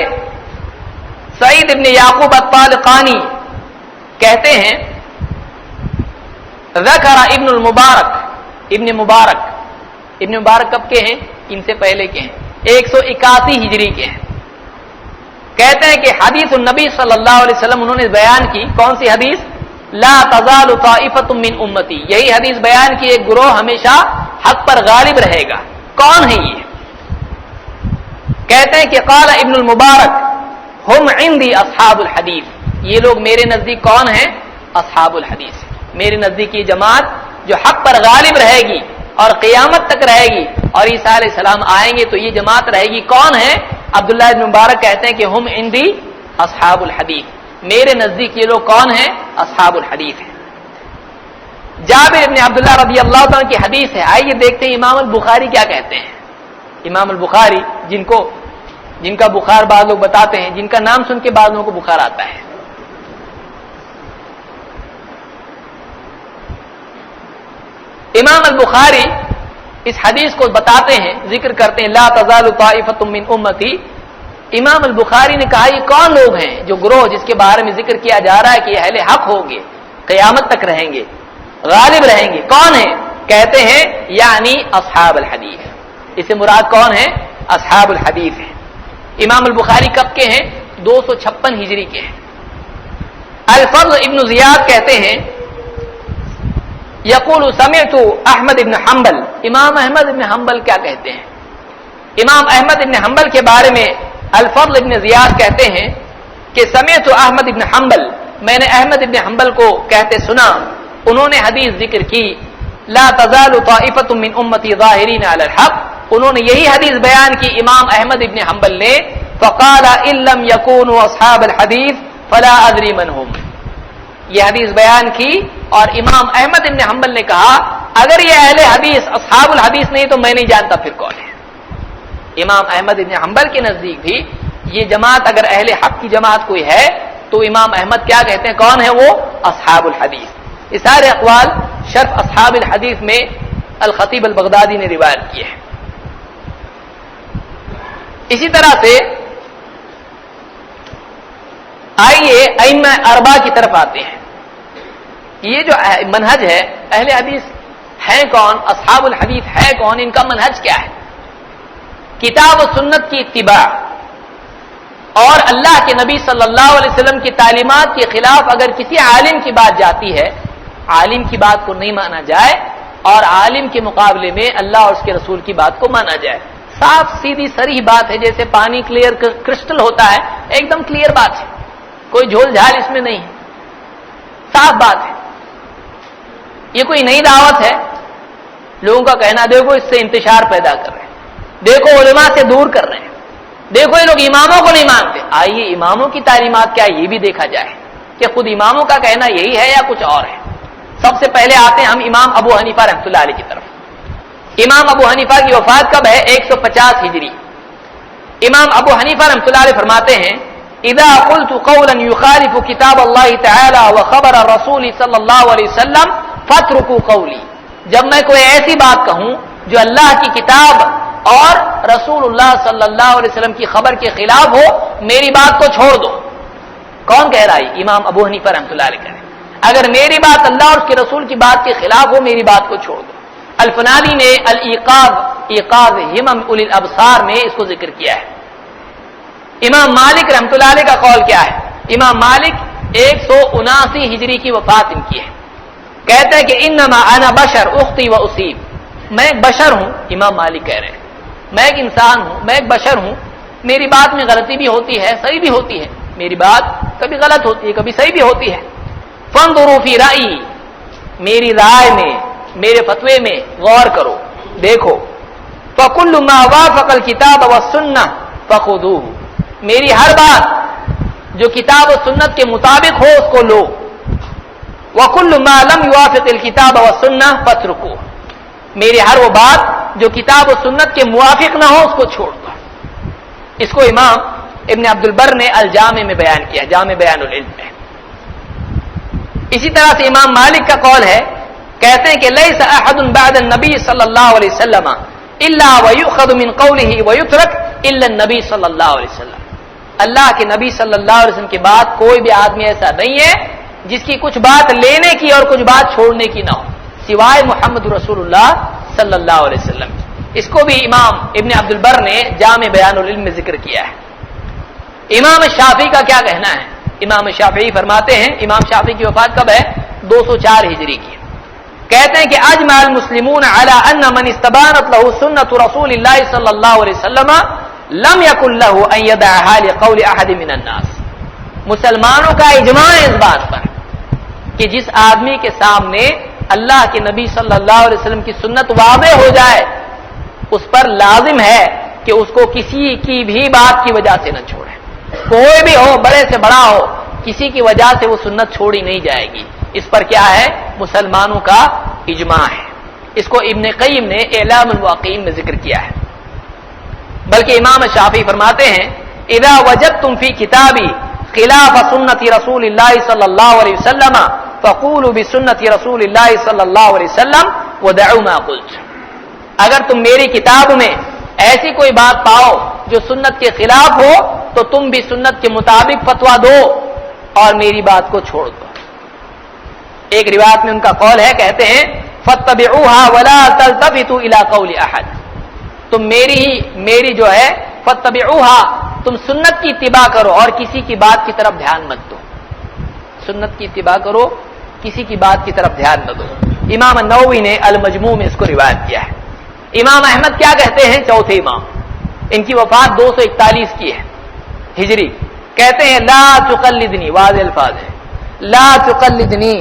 Speaker 1: سعید ابن یعقوب الطالقانی کہتے ہیں ذکر ابن المبارک، ابن مبارک کب کے ہیں؟ ان سے پہلے کے ہیں، 181 ہجری کے ہیں۔ کہتے ہیں کہ حدیث النبی صلی اللہ علیہ وسلم انہوں نے بیان کی، کون سی حدیث؟ لا تزال طائفۃ من امتی، یہی حدیث بیان کی ایک گروہ ہمیشہ حق پر غالب رہے گا۔ کون ہے یہ؟ کہتے ہیں کہ قال ابن المبارک ہم عندی اصحاب الحدیث، یہ لوگ میرے نزدیک کون ہیں؟ اصحاب الحدیث، میرے نزدیک یہ جماعت جو حق پر غالب رہے گی اور قیامت تک رہے گی، اور عیسیٰ علیہ السلام آئیں گے تو یہ جماعت رہے گی۔ کون ہے؟ عبداللہ ابن مبارک کہتے ہیں کہ ہم عندی اصحاب الحدیث، میرے نزدیک یہ لوگ کون ہیں؟ اصحاب الحدیث ہیں۔ جابر ابن عبداللہ رضی اللہ عنہ کی حدیث ہے، آئیے دیکھتے ہیں امام البخاری کیا کہتے ہیں۔ امام البخاری جن کا بخار بعض لوگ بتاتے ہیں، جن کا نام سن کے بعض لوگوں کو بخار آتا ہے۔ امام البخاری اس حدیث کو بتاتے ہیں، ذکر کرتے ہیں لا تزال طائفۃ من امتی۔ امام البخاری نے کہا یہ کون لوگ ہیں جو گروہ جس کے بارے میں ذکر کیا جا رہا ہے کہ یہ اہل حق ہوں گے، قیامت تک رہیں گے، غالب رہیں گے، کون ہیں؟ کہتے ہیں یعنی اصحاب الحدیث، اس سے مراد کون ہے؟ اصحاب الحدیث ہیں۔ امام البخاری کب کے ہیں؟ 256 ہجری کے ہیں۔ الفضل ابن زیاد کہتے ہیں یقول سمعت احمد ابن حنبل، امام احمد ابن حنبل کیا کہتے ہیں؟ امام احمد ابن حنبل کے بارے میں الفضل ابن زیاد کہتے ہیں کہ سمعت احمد ابن حنبل، میں نے احمد ابن حنبل کو کہتے سنا، انہوں نے حدیث ذکر کی لا تزال طائفۃ من امتی ظاہرین علی الحق، انہوں نے یہی حدیث بیان کی امام احمد ابن حنبل نے، فقال ان لم يكونوا اصحاب الحديث فلا ادري من هم، یہ حدیث بیان کی اور امام احمد ابن حنبل نے کہا اگر یہ اہل حدیث اصحاب الحدیث نہیں تو میں نہیں جانتا پھر کون ہے۔ امام احمد ابن حنبل کے نزدیک بھی یہ جماعت اگر اہل حق کی جماعت کوئی ہے تو امام احمد کیا کہتے ہیں کون ہے؟ وہ اصحاب الحدیث۔ یہ سارے اقوال شرف اصحاب الحدیث میں الخطیب البغدادی نے روایت کیے ہیں۔ اسی طرح سے آئیے ائمہ اربعہ کی طرف آتے ہیں۔ یہ جو منہج ہے اہل حدیث ہے کون، اصحاب الحدیث ہے کون، ان کا منہج کیا ہے؟ کتاب و سنت کی اتباع اور اللہ کے نبی صلی اللہ علیہ وسلم کی تعلیمات کے خلاف اگر کسی عالم کی بات جاتی ہے، عالم کی بات کو نہیں مانا جائے اور عالم کے مقابلے میں اللہ اور اس کے رسول کی بات کو مانا جائے، صاف سیدھی صریح بات ہے، جیسے پانی کلیئر کرسٹل ہوتا ہے، ایک دم کلیئر بات ہے، کوئی جھول جھال اس میں نہیں ہے، صاف بات ہے۔ یہ کوئی نئی دعوت ہے لوگوں کا کہنا دیکھو اس سے انتشار پیدا کر رہے ہیں، دیکھو علماء سے دور کر رہے ہیں، دیکھو یہ لوگ اماموں کو نہیں مانتے۔ آئیے اماموں کی تعلیمات کیا یہ بھی دیکھا جائے کہ خود اماموں کا کہنا یہی ہے یا کچھ اور ہے۔ سب سے پہلے آتے ہیں ہم امام ابو حنیفہ رحمۃ اللہ علیہ کی طرف۔ امام ابو حنیفہ کی وفات کب ہے؟ 150 ہجری۔ امام ابو حنیفہ رحمۃ اللہ علیہ فرماتے ہیں اذا قلت قولا يخالف كتاب الله تعالى وخبر الرسول صلی اللہ علیہ وسلم فاتركوا قولی، جب میں کوئی ایسی بات کہوں جو اللہ کی کتاب اور رسول اللہ صلی اللہ علیہ وسلم کی خبر کے خلاف ہو میری بات کو چھوڑ دو۔ کون کہہ رہا ہے؟ امام ابو حنیفہ رحمۃ اللہ علیہ کہہ رہے ہیں اگر میری بات اللہ اور اس کے رسول کی بات کے خلاف ہو میری بات کو چھوڑ دو۔ الفنانی نے ایقاظ ہمم اولی الابصار میں اس کو ذکر کیا ہے. امام مالک رحمۃ اللہ علیہ کا قول کیا ہے؟ امام مالک 179 ہجری کی وفات ان کی ہے. کہتے ہیں کہ انما انا بشر اختی و اصیب، میں ایک بشر ہوں. امام مالک کہہ رہے ہیں میں ایک انسان ہوں، میں ایک بشر ہوں، میری بات میں غلطی بھی ہوتی ہے، صحیح بھی ہوتی ہے. میری بات کبھی غلط ہوتی ہے، کبھی صحیح بھی ہوتی ہے. فانظروا فی رائی، میری رائے میں، میرے فتوے میں غور کرو، دیکھو. فکل ما وافق الکتاب والسنہ فخذوہ، میری ہر بات جو کتاب و سنت کے مطابق ہو اس کو لو. وکل ما لم یوافق الکتاب والسنہ فاترکوہ، میری ہر وہ بات جو کتاب و سنت کے موافق نہ ہو اس کو چھوڑ دو. اس کو امام ابن عبد البر نے الجامع میں بیان کیا، جامع بیان العلم میں. اسی طرح سے امام مالک کا قول ہے، کہتے ہیں کہ لیس احد بعد النبی صلی اللہ علیہ وسلم الا ویؤخذ من قوله ویترک الا النبی صلی اللہ علیہ وسلم. اللہ کے نبی صلی اللہ علیہ وسلم کے بعد کوئی بھی آدمی ایسا نہیں ہے جس کی کچھ بات لینے کی اور کچھ بات چھوڑنے کی نہ ہو، سوائے محمد رسول اللہ صلی اللہ علیہ وسلم. اس کو بھی امام ابن عبد البر نے جامع بیان العلم میں ذکر کیا ہے. امام شافعی کا کیا کہنا ہے؟ امام شافعی فرماتے ہیں، امام شافعی کی وفات کب ہے؟ 204 ہجری کی. کہتے ہیں کہ اجمع المسلمون علی ان من استبانت له سنت رسول اللہ صلی اللہ علیہ وسلم لم یکن له ان یدعها لقول احد من الناس. مسلمانوں کا اجماع ہے اس بات پر کہ جس آدمی کے سامنے اللہ کے نبی صلی اللہ علیہ وسلم کی سنت واضح ہو جائے اس پر لازم ہے کہ اس کو کسی کی بھی بات کی وجہ سے نہ چھوڑے. کوئی بھی ہو، بڑے سے بڑا ہو، کسی کی وجہ سے وہ سنت چھوڑی نہیں جائے گی. اس پر کیا ہے؟ مسلمانوں کا اجماع ہے. اس کو ابن قیم نے اعلام الواقعین میں ذکر کیا ہے. بلکہ امام شافعی فرماتے ہیں اذا وجدتم فی کتابی خلاف سنت رسول اللہ صلی اللہ علیہ وسلم فقولوا بسنت رسول اللہ صلی اللہ علیہ وسلم ودعوا ما قلت. اگر تم میری کتاب میں ایسی کوئی بات پاؤ جو سنت کے خلاف ہو تو تم بھی سنت کے مطابق فتویٰ دو اور میری بات کو چھوڑ دو. ایک روایت میں ان کا قول ہے، کہتے ہیں فاتبعوها ولا تلتفتوا الى قول احد. تم میری جو ہے فاتبعوها، تم سنت کی اتباع کرو اور کسی کی بات کی طرف دھیان مت دو. سنت کی اتباع کرو، کسی کی بات کی طرف دھیان نہ دو. امام النووی نے المجموع میں اس کو روایت کیا ہے. امام احمد کیا کہتے ہیں؟ چوتھے امام، ان کی وفات 241 کی ہے ہجری. کہتے ہیں لا تقلدنی، واضح الفاظ ہے، لا تقلدنی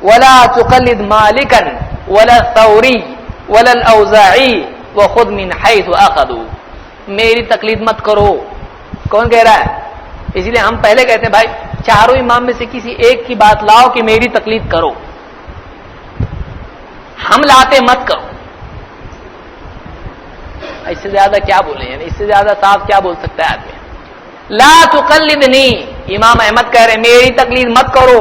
Speaker 1: ولا تقلد مالکا ولا الثوری ولا الاوزاعی وخذ من حیث اخذوا. میری تقلید مت کرو. کون کہہ رہا ہے؟ اس لیے ہم پہلے کہتے ہیں بھائی چاروں امام میں سے کسی ایک کی بات لاؤ کہ میری تقلید کرو، ہم لاتے مت کرو. اس سے زیادہ کیا بولیں، یعنی اس سے زیادہ صاف کیا بول سکتا ہے آدمی؟ لا تقلدنی، امام احمد کہہ رہے ہیں میری تقلید مت کرو.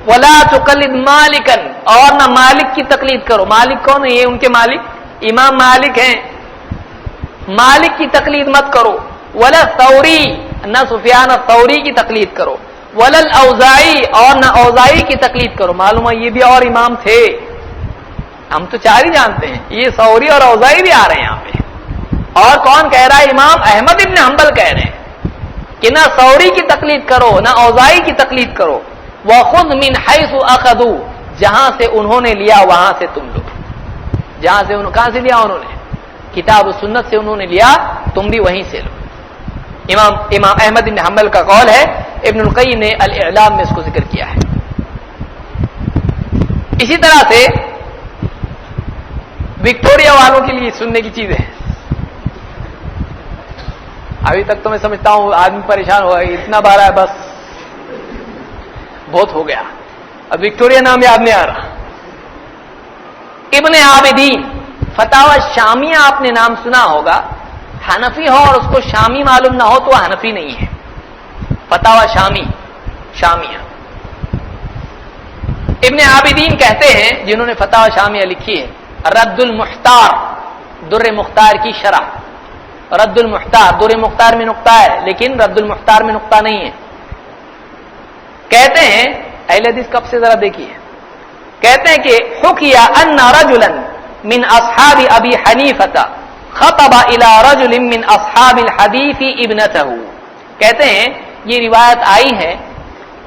Speaker 1: ولا تقلد مالکا، اور نہ مالک کی تقلید کرو. مالک کون ہے؟ یہ ان کے مالک امام مالک ہیں. مالک کی تقلید مت کرو. ولا ثوری، نہ سفیان الثوری کی تقلید کرو. ولا الاوزاعی، اور نہ اوزاعی کی تقلید کرو. معلوم ہے یہ بھی اور امام تھے، ہم تو چار ہی جانتے ہیں، یہ ثوری اور اوزاعی بھی آ رہے ہیں یہاں پہ. اور کون کہہ رہا ہے؟ امام احمد ابن حنبل کہہ رہے ہیں کہ نہ ثوری کی تقلید کرو نہ اوزاعی کی تقلید کرو. وَخُذْ مِنْ حَيْثُ أَخَذُوا، جہاں سے انہوں نے لیا وہاں سے تم لو. جہاں سے کہاں سے لیا انہوں نے؟ کتاب و سنت سے انہوں نے لیا، تم بھی وہیں سے لو. امام احمد بن حنبل کا قول ہے. ابن القیم نے الاعلام میں اس کو ذکر کیا ہے. اسی طرح سے وکٹوریا والوں کے لیے سننے کی چیز ہے. ابھی تک تو میں سمجھتا ہوں آدمی پریشان ہوا، اتنا بارہ ہے بس بہت ہو گیا، اب وکٹوریا نام یاد نہیں آ رہا. ابن عابدین، فتاوی شامیہ آپ نے نام سنا ہوگا. حنفی ہو اور اس کو شامی معلوم نہ ہو تو وہ حنفی نہیں ہے. فتاوی شامیہ. ابن عابدین کہتے ہیں، جنہوں نے فتاوی شامیہ لکھی ہے، رد المختار، در مختار کی شرح. رد المختار، در مختار میں نقطہ ہے لیکن رد المختار میں نقطہ نہیں ہے. کہتے ہیں، اہل حدیث کب سے ذرا دیکھیے، کہتے ہیں کہ حکیا ان رجلا من اصحاب ابی حنیفہ خطب الى رجل من اصحاب الحدیث ابنتہ. کہتے ہیں یہ روایت آئی ہے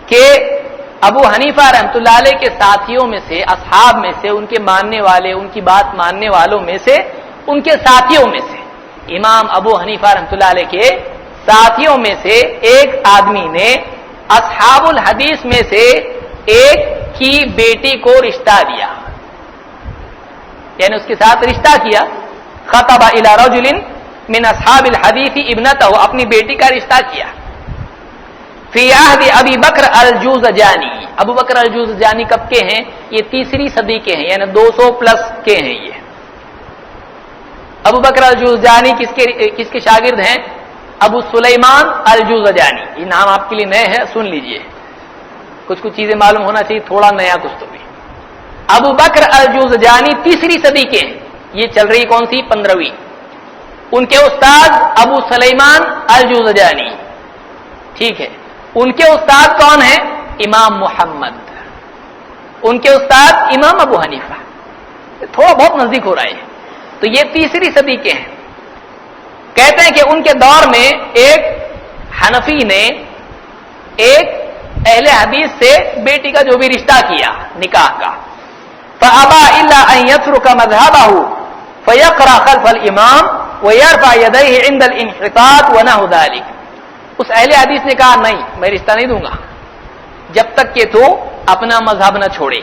Speaker 1: کہ ابو حنیفہ رحمۃ اللہ علیہ کے ساتھیوں میں سے، اصحاب میں سے، ان کے ماننے والے، ان کی بات ماننے والوں میں سے، ان کے ساتھیوں میں سے، امام ابو حنیفہ رحمۃ اللہ علیہ کے ساتھیوں میں سے ایک آدمی نے اصحاب الحدیث میں سے ایک کی بیٹی کو رشتہ دیا، یعنی اس کے ساتھ رشتہ کیا. خطب الی رجل من اصحاب الحدیث ابنتہ، اپنی بیٹی کا رشتہ کیا. فی عہد ابی بکر الجوزجانی، ابو بکر الجوزجانی کب کے ہیں؟ یہ تیسری صدی کے ہیں، یعنی 200 پلس کے ہیں. یہ ابو بکر الجوزجانی کس کے شاگرد ہیں؟ ابو سلیمان الجوزجانی. یہ نام آپ کے لیے نئے ہیں، سن لیجئے، کچھ چیزیں معلوم ہونا چاہیے، تھوڑا نیا کچھ تو بھی. ابو بکر الجوزجانی تیسری صدی کے ہیں. یہ چل رہی کون سی؟ 15ویں. ان کے استاد ابو سلیمان الجوزجانی، ٹھیک ہے. ان کے استاد کون ہیں؟ امام محمد. ان کے استاد امام ابو حنیفہ. تھوڑا بہت نزدیک ہو رہا ہے. تو یہ تیسری صدی کے ہیں. کہتے ہیں کہ ان کے دور میں ایک حنفی نے ایک اہل حدیث سے بیٹی کا جو بھی رشتہ کیا نکاح کا، فابى الا ان يترك مذهبه فيقرا خلف الامام ويرفع يديه عند الانحطاط ونحو ذلك. اس اہل حدیث نے کہا نہیں، میں رشتہ نہیں دوں گا جب تک کہ تو اپنا مذہب نہ چھوڑے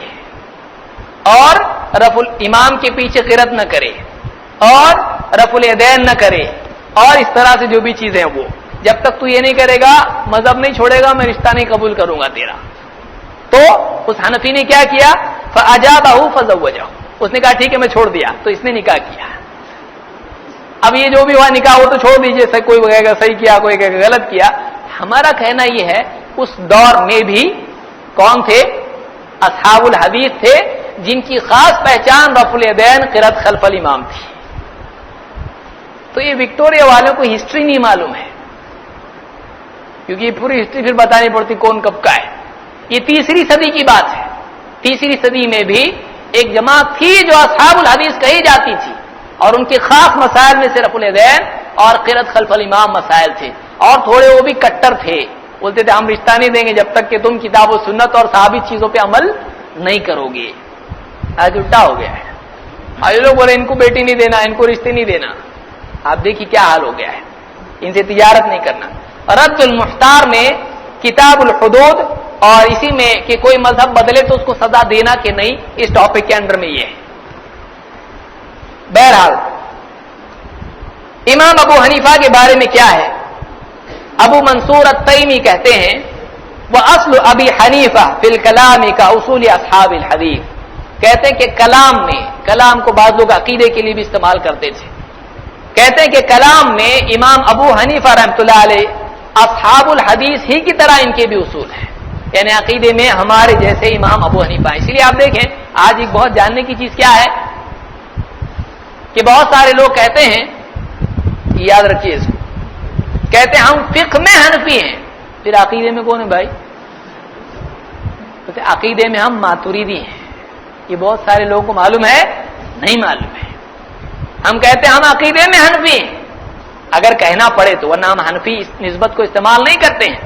Speaker 1: اور رفع الامام کے پیچھے قرات نہ کرے اور رفع الیدین نہ کرے اور اس طرح سے جو بھی چیزیں وہ، جب تک تو یہ نہیں کرے گا، مذہب نہیں چھوڑے گا، میں رشتہ نہیں قبول کروں گا تیرا. تو اس حنفی نے کیا کیا؟ فاجابہ فزوجہ، اس نے کہا ٹھیک ہے میں چھوڑ دیا. تو اس نے نکاح کیا. اب یہ جو بھی ہوا نکاح وہ تو چھوڑ دیجئے، کوئی کہے گا صحیح کیا، کوئی کہے گا غلط کیا. ہمارا کہنا یہ ہے اس دور میں بھی کون تھے؟ اصحاب الحدیث تھے، جن کی خاص پہچان رفع الیدین قرات خلف الامام تھی. تو یہ وکٹوریہ والوں کو ہسٹری نہیں معلوم ہے، کیونکہ یہ پوری ہسٹری پھر بتانی پڑتی کون کب کا ہے. یہ تیسری صدی کی بات ہے. تیسری صدی میں بھی ایک جماعت تھی جو اصحاب الحدیث کہی جاتی تھی، اور ان کے خاص مسائل میں سے رفع الیدین اور قرات خلف الامام مسائل تھے. اور تھوڑے وہ بھی کٹر تھے، بولتے تھے ہم رشتہ نہیں دیں گے جب تک کہ تم کتاب و سنت اور ثابت چیزوں پہ عمل نہیں کرو گے. آج الٹا ہو گیا ہے. آج لوگ بولے ان کو بیٹی نہیں دینا، ان کو رشتے نہیں دینا. آپ دیکھیے کیا حال ہو گیا ہے. ان سے تجارت نہیں کرنا. رد المختار میں کتاب الحدود اور اسی میں کہ کوئی مذہب بدلے تو اس کو سزا دینا کہ نہیں، اس ٹاپک کے اندر میں یہ ہے. بہرحال امام ابو حنیفہ کے بارے میں کیا ہے؟ ابو منصور التیمی کہتے ہیں وَأَصْلُ أَبِي حَنِيفَةَ فِي الْكَلَامِ كَأُصُولِ أَصْحَابِ الْحَدِيثِ. کہتے ہیں کہ کلام میں، کلام کو بعض لوگ عقیدے کے لیے بھی استعمال کرتے تھے، کہتے ہیں کہ کلام میں امام ابو حنیفہ رحمۃ اللہ علیہ اصحاب الحدیث ہی کی طرح ان کے بھی اصول ہیں، یعنی عقیدے میں ہمارے جیسے امام ابو حنیفہ. اس لیے آپ دیکھیں آج ایک بہت جاننے کی چیز کیا ہے کہ بہت سارے لوگ کہتے ہیں، یاد رکھیے اس کو، کہتے ہیں ہم فقہ میں حنفی ہیں، پھر عقیدے میں کون ہے بھائی؟ کہتے عقیدے میں ہم ماتوریدی ہیں. یہ بہت سارے لوگوں کو معلوم ہے؟ نہیں معلوم ہے. ہم کہتے ہیں ہم عقیدے میں حنفی ہیں، اگر کہنا پڑے تو، ورنہ ہم حنفی اس نسبت کو استعمال نہیں کرتے ہیں.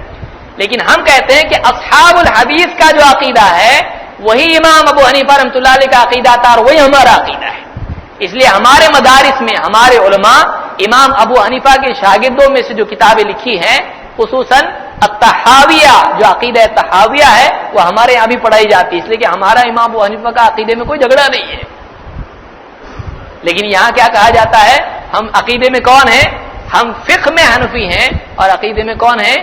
Speaker 1: لیکن ہم کہتے ہیں کہ اصحاب الحدیث کا جو عقیدہ ہے وہی امام ابو حنیفہ رحمۃ اللہ علیہ کا عقیدہ تھا اور وہی ہمارا عقیدہ ہے. اس لیے ہمارے مدارس میں ہمارے علماء امام ابو حنیفہ کے شاگردوں میں سے جو کتابیں لکھی ہیں، خصوصاً الطحاویہ، جو عقیدہ طحاویہ ہے، وہ ہمارے یہاں بھی پڑھائی جاتی ہے. اس لیے کہ ہمارا امام ابو حنیفہ کا عقیدے میں کوئی جھگڑا نہیں ہے. لیکن یہاں کیا کہا جاتا ہے؟ ہم عقیدے میں کون ہیں؟ ہم فقہ میں حنفی ہیں اور عقیدے میں کون ہیں؟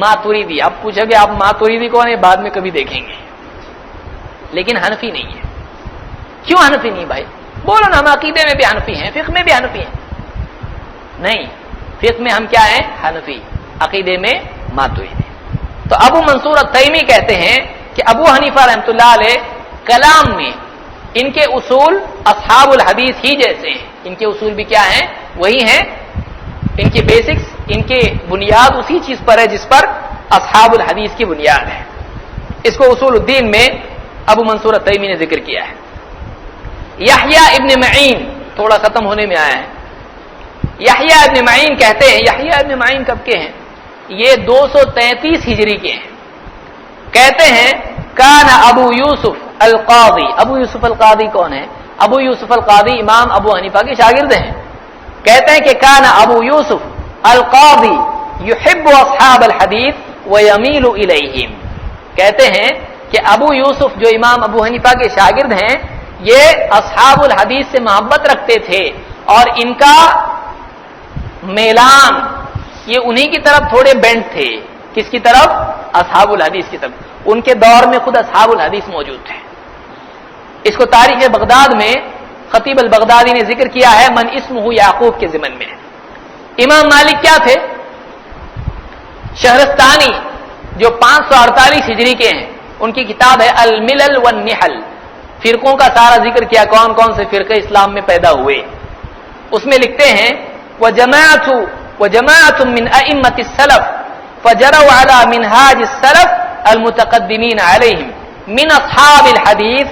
Speaker 1: ماتوریدی. اب پوچھو گے آپ ماتوریدی کون ہے؟ بعد میں کبھی دیکھیں گے. لیکن حنفی نہیں ہے. کیوں حنفی نہیں بھائی؟ بولو نا ہم عقیدے میں بھی حنفی ہیں، فقہ میں بھی حنفی ہیں. نہیں، فقہ میں ہم کیا ہیں؟ حنفی، عقیدے میں ماتوریدی. تو ابو منصور التیمی کہتے ہیں کہ ابو حنیفہ رحمۃ اللہ علیہ کلام میں ان کے اصول اصحاب الحدیث ہی جیسے ہیں. ان کے اصول بھی کیا ہیں؟ وہی ہیں. ان کے بیسکس، ان کے بنیاد اسی چیز پر ہے جس پر اصحاب الحدیث کی بنیاد ہے. اس کو اصول الدین میں ابو منصور التیمی نے ذکر کیا ہے. یحییٰ ابن معین تھوڑا ختم ہونے میں آیا ہے. یحییٰ ابن معین کہتے ہیں, یحییٰ ابن معین کب کے ہیں؟ یہ 233 ہجری کے ہیں. کہتے ہیں کان ابو یوسف القاضی. ابو یوسف القاضی کون ہے؟ ابو یوسف القاضی امام ابو حنیفہ کے شاگرد ہیں. کہتے ہیں کہ کان ابو یوسف القاضی یحب اصحاب الحدیث ویمیل الیہم. کہتے ہیں کہ ابو یوسف جو امام ابو حنیفہ کے شاگرد ہیں یہ اصحاب الحدیث سے محبت رکھتے تھے اور ان کا میلان یہ انہی کی طرف تھوڑے بینڈ تھے. کس کی طرف؟ اصحاب الحدیث کی طرف. ان کے دور میں خود اصحاب الحدیث موجود تھے. اس کو تاریخ بغداد میں خطیب البغدادی نے ذکر کیا ہے من اسمہ یعقوب کے ضمن میں. امام مالک کیا تھے؟ شہرستانی جو 548 ہجری کے ہیں. ان کی کتاب ہے الملل والنحل. فرقوں کا سارا ذکر کیا, کون کون سے فرقے اسلام میں پیدا ہوئے. اس میں لکھتے ہیں وجماعت من ائمة السلف فجروا على منهاج السلف المتقدمين عليهم من اصحاب الحديث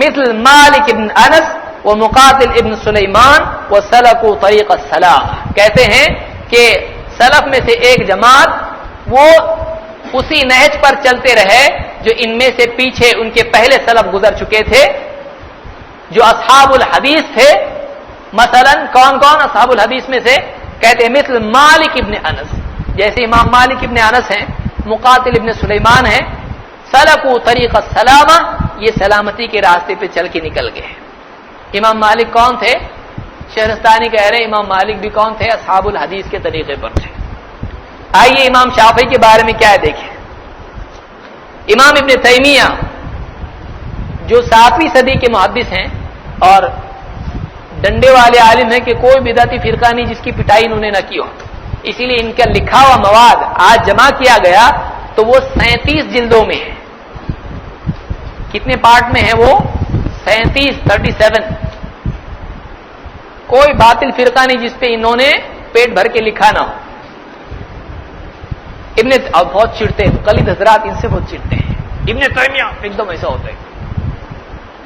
Speaker 1: مثل مالک بن انس ومقاتل ابن سلیمان وسلكوا طریق السلف. کہتے ہیں کہ سلف میں سے ایک جماعت وہ اسی نہج پر چلتے رہے جو ان میں سے پیچھے ان کے پہلے سلف گزر چکے تھے جو اصحاب الحدیث تھے. مثلا کون کون اصحاب الحدیث میں سے؟ کہتے ہیں مثل مالک ابن انس, جیسے امام مالک ابن انس ہیں, مقاتل ابن سلیمان ہیں. سلکوا طریق السلامہ, یہ سلامتی کے راستے پہ چل کے نکل گئے. امام مالک کون تھے؟ شہرستانی کہہ رہے ہیں امام مالک بھی کون تھے؟ اصحاب الحدیث کے طریقے پر تھے. آئیے امام شافعی کے بارے میں کیا ہے دیکھیں. امام ابن تیمیہ جو 7ویں صدی کے محدث ہیں اور ڈنڈے والے عالم ہیں کہ کوئی بدعتی فرقہ نہیں جس کی پٹائی انہوں نے نہ کی ہو, اسی لیے ان کا لکھا ہوا مواد آج جمع کیا گیا تو وہ 37 جلدوں میں ہے. کتنے پارٹ میں ہے وہ؟ 37. کوئی باطل فرقہ نہیں جس پہ انہوں نے پیٹ بھر کے لکھا نہ ہو. اب بہت چڑھتے ہیں مقلد حضرات, ان سے بہت چڑھتے ہیں. ابن تیمیہ ایک دم ایسا ہوتا ہے,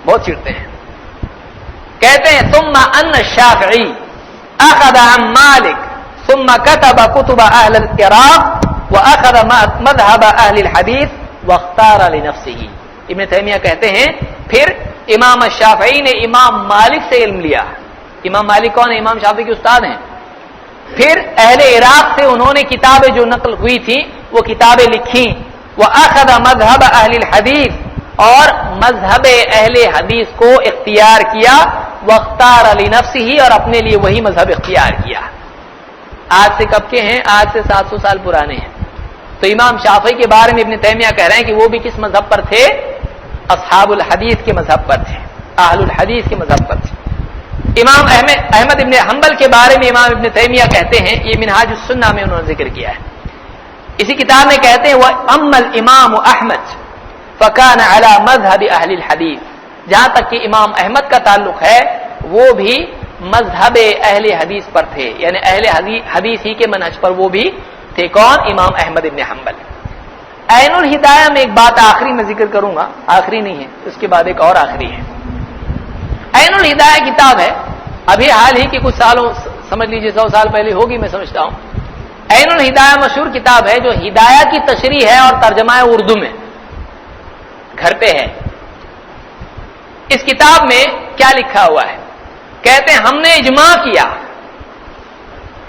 Speaker 1: بہت چڑھتے ہیں. کہتے ہیں ثم ان الشافعی اخذ عن مالک ثم كتب كتب اهل الكرام واخذ مذهب اهل الحديث واختار لنفسه. ابن تیمیہ کہتے ہیں پھر امام الشافعی نے امام مالک سے علم لیا. امام مالک کون ہے؟ امام شافعی کے استاد ہیں. پھر اہل عراق سے انہوں نے کتابیں جو نقل ہوئی تھیں وہ کتابیں لکھی. واخذ مذهب اهل الحديث, اور مذہب اہل حدیث کو اختیار کیا. واختار لنفسه, اور اپنے لیے وہی مذہب اختیار کیا. آج سے کب کے ہیں؟ آج سے 700 سال پرانے ہیں. تو امام شافعی کے بارے میں ابن تیمیہ کہہ رہے ہیں کہ وہ بھی کس مذہب پر تھے؟ اصحاب الحدیث کے مذہب پر تھے, اہل الحدیث کے مذہب پر تھے. امام احمد ابن حنبل کے بارے میں امام ابن تیمیہ کہتے ہیں, یہ منہاج السنہ میں انہوں نے ذکر کیا ہے. اسی کتاب میں کہتے ہیں وَأَمَّا الْإِمَامُ أَحْمَدُ فَكَانَ عَلَى مَذْهَبِ أَهْلِ الْحَدِيثِ. جہاں تک کہ امام احمد کا تعلق ہے وہ بھی مذہب اہل حدیث پر تھے, یعنی اہل حدیث ہی کے منہج پر وہ بھی تھے. کون؟ امام احمد ابن حنبل. عین الہدایہ میں ایک بات آخری میں ذکر کروں گا, آخری نہیں ہے, اس کے بعد ایک اور آخری ہے. عین الہدایہ کتاب ہے, ابھی حال ہی کے کچھ سالوں, سمجھ لیجیے 100 سال پہلے ہوگی میں سمجھتا ہوں. عین الہدایہ مشہور کتاب ہے جو ہدایہ کی تشریح ہے اور ترجمہ ہے اردو میں, گھر پہ ہے. اس کتاب میں کیا لکھا ہوا ہے؟ کہتے ہیں ہم نے اجماع کیا.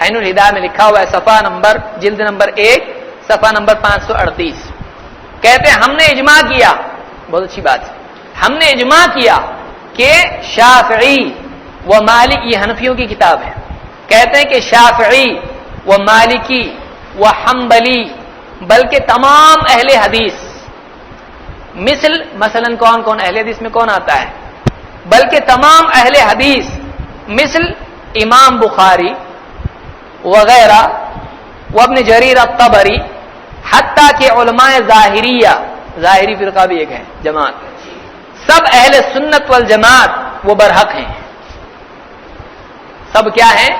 Speaker 1: عین الہدایہ میں لکھا ہوا ہے صفحہ نمبر, جلد نمبر 1 صفحہ نمبر 538. کہتے ہیں ہم نے اجماع کیا, بہت اچھی بات ہے, ہم نے اجماع کیا کہ شافعی و مالک, یہ حنفیوں کی کتاب ہے, کہتے ہیں کہ شافعی و مالکی و حنبلی بلکہ تمام اہل حدیث مثلا کون کون اہل حدیث میں کون آتا ہے؟ بلکہ تمام اہل حدیث مثل امام بخاری وغیرہ وابن جریر الطبری, حتیٰ کہ علماء ظاہریہ, ظاہری فرقہ بھی ایک ہے جماعت, سب اہل سنت والجماعت وہ برحق ہیں. سب کیا ہیں؟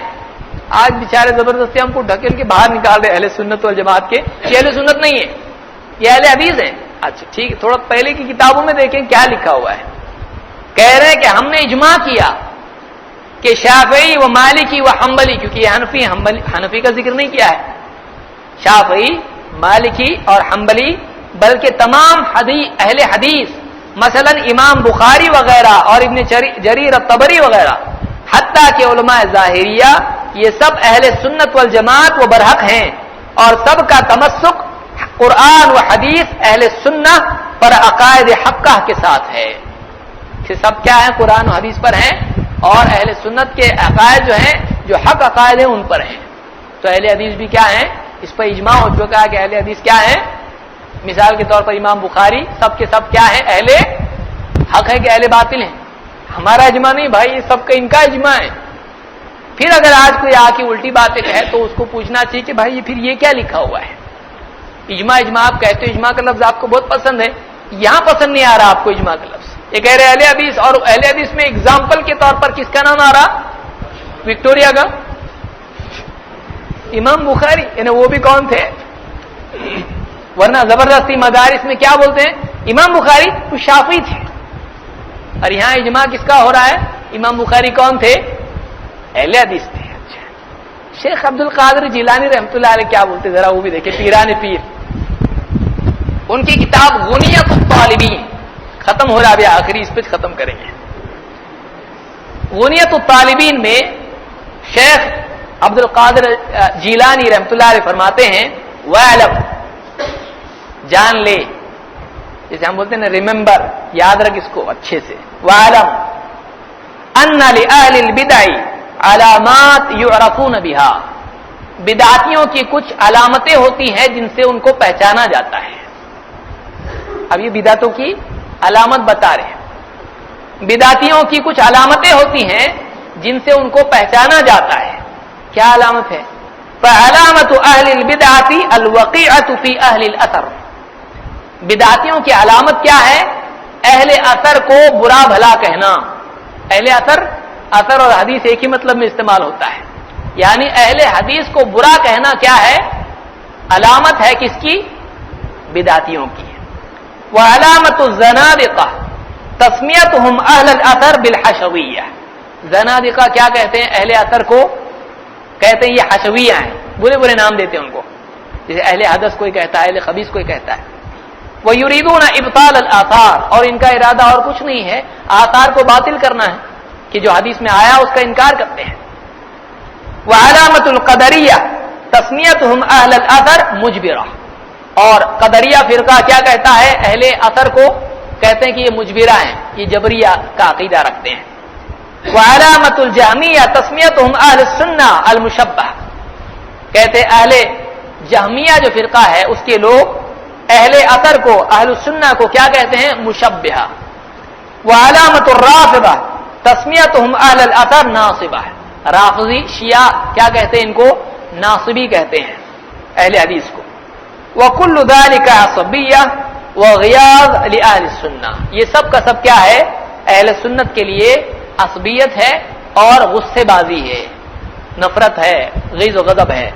Speaker 1: آج بیچارے زبردستی ہم کو ڈھکیل کے باہر نکال رہے اہل سنت والجماعت کے. یہ اہل سنت نہیں ہے, یہ اہل حدیث ہیں. اچھا ٹھیک ہے, تھوڑا پہلے کی کتابوں میں دیکھیں کیا لکھا ہوا ہے. کہہ رہے ہیں کہ ہم نے اجماع کیا کہ شافعی و مالکی و حنبلی، کیونکہ یہ حنفی کا ذکر نہیں کیا ہے، شافعی، مالکی اور حنبلی، بلکہ تمام اہل حدیث، مثلا امام بخاری وغیرہ اور ابن جریر الطبری وغیرہ، حتیٰ کہ علماء ظاہریہ، یہ سب اہل سنت والجماعت و برحق ہیں، اور سب کا تمسک قرآن و حدیث اہل سنت پر عقائد حقہ کے ساتھ ہے۔ یہ سب کیا ہیں؟ قرآن و حدیث پر ہیں، اور اہل سنت کے عقائد جو ہیں، جو حق عقائد ہیں، ان پر ہیں۔ تو اہل حدیث بھی کیا ہیں؟ اس پر اجماع ہو چکا ہے کہ اہل حدیث کیا ہیں؟ مثال کے طور پر امام بخاری سب کے سب کیا ہیں؟ اہل حق ہے کہ اہل باطل ہیں؟ ہمارا اجماع نہیں بھائی، یہ سب کا ان کا اجماع ہے۔ پھر اگر آج کوئی آ کے الٹی باتیں کہے تو اس کو پوچھنا چاہیے کہ بھائی پھر یہ کیا لکھا ہوا ہے؟ اجماع آپ کہتے ہو، اجماع کا لفظ آپ کو بہت پسند ہے، یہاں پسند نہیں آ رہا آپ کو اجماع کا لفظ۔ یہ کہہ رہے اہل حدیث، اور اہل حدیث میں اگزامپل کے طور پر کس کا نام آ رہا؟ وکٹوریا کا، امام بخاری، یعنی وہ بھی کون تھے؟ ورنہ زبردستی مدارس میں کیا بولتے ہیں؟ امام بخاری تو شافعی تھے، اور یہاں اجماع کس کا ہو رہا ہے؟ امام بخاری کون تھے؟ اہل حدیث تھے۔ اچھا، شیخ عبد القادر جیلانی رحمۃ اللہ علیہ کیا بولتے ذرا وہ بھی دیکھیں، پیران پیر، ان کی کتاب غنیۃ الطالبین، ختم ہو رہا ابھی آخری اس پہ ختم کریں گے۔ غنیۃ الطالبین میں شیخ عبد القادر جیلانی رحمۃ اللہ علیہ فرماتے ہیں، وَاعْلَمْ، جان لے، جیسے ہم بولتے ہیں نا ریممبر، یاد رکھ اس کو اچھے سے، وَاعْلَمْ أَنَّ لِأَهْلِ الْبِدْعِ عَلَامَاتٍ يُعْرَفُونَ بِهَا، بدعتیوں کی کچھ علامتیں ہوتی ہیں جن سے ان کو پہچانا جاتا ہے۔ اب یہ بدعتوں کی علامت بتا رہے ہیں، بدعتیوں کی کچھ علامتیں ہوتی ہیں جن سے ان کو پہچانا جاتا ہے۔ کیا علامت ہے؟ فَعَلَامَةُ أَهْلِ الْبِدْعَةِ الْوَقِيعَةُ فِي أَهْلِ الْأَثَرِ، بدعتیوں کی علامت کیا ہے؟ اہل اثر کو برا بھلا کہنا۔ اہل اثر اور حدیث ایک ہی مطلب میں استعمال ہوتا ہے، یعنی اہل حدیث کو برا کہنا کیا ہے؟ علامت ہے کس کی؟ بدعتیوں کی۔ وَعَلَامَةُ الزَّنَادِقَةِ تسمیتہم اہل الاثر بالحشویہ، زنادقہ کیا کہتے ہیں؟ اہل اثر کو کہتے ہیں یہ حشویہ ہیں، برے برے نام دیتے ہیں ان کو، جیسے اہل حدث کوئی کہتا ہے، اہل خبیث کوئی کہتا ہے۔ وَيُرِيدُونَ إِبْطَالَ الْآثَارِ، اور ان کا ارادہ اور کچھ نہیں ہے، آثار کو باطل کرنا ہے، کہ جو حدیث میں آیا اس کا انکار کرتے ہیں۔ وَعَلَامَةُ الْقَدَرِيَّةِ تسمیتہم اہل الاثر مجبرہ، اور قدریہ فرقہ کیا کہتا ہے؟ اہل اثر کو کہتے ہیں کہ یہ مجبرہ ہیں، یہ جبریہ کا عقیدہ رکھتے ہیں۔ وعلامۃ الجہمیہ تسمیتہم اہل السنہ المشبہ، کہتے ہیں اہل جہمیہ جو فرقہ ہے اس کے لوگ اہل اثر کو، اہل السنہ کو کیا کہتے ہیں؟ مشبہہ۔ وعلامۃ الرافضہ تسمیتہم اہل الاثر ناصبہ، رافضی شیعہ کیا کہتے ہیں؟ ان کو ناصبی کہتے ہیں، اہل حدیث کو۔ وَكُلُّ ذَلِكَ عَصَبِيَّةٌ وَغِيَاظٌ لِأَهْلِ السُّنَّةِ، یہ سب کا سب کیا ہے؟ اہل سنت کے لیے عصبیت ہے اور غصے بازی ہے، نفرت ہے، غیظ و غضب ہے۔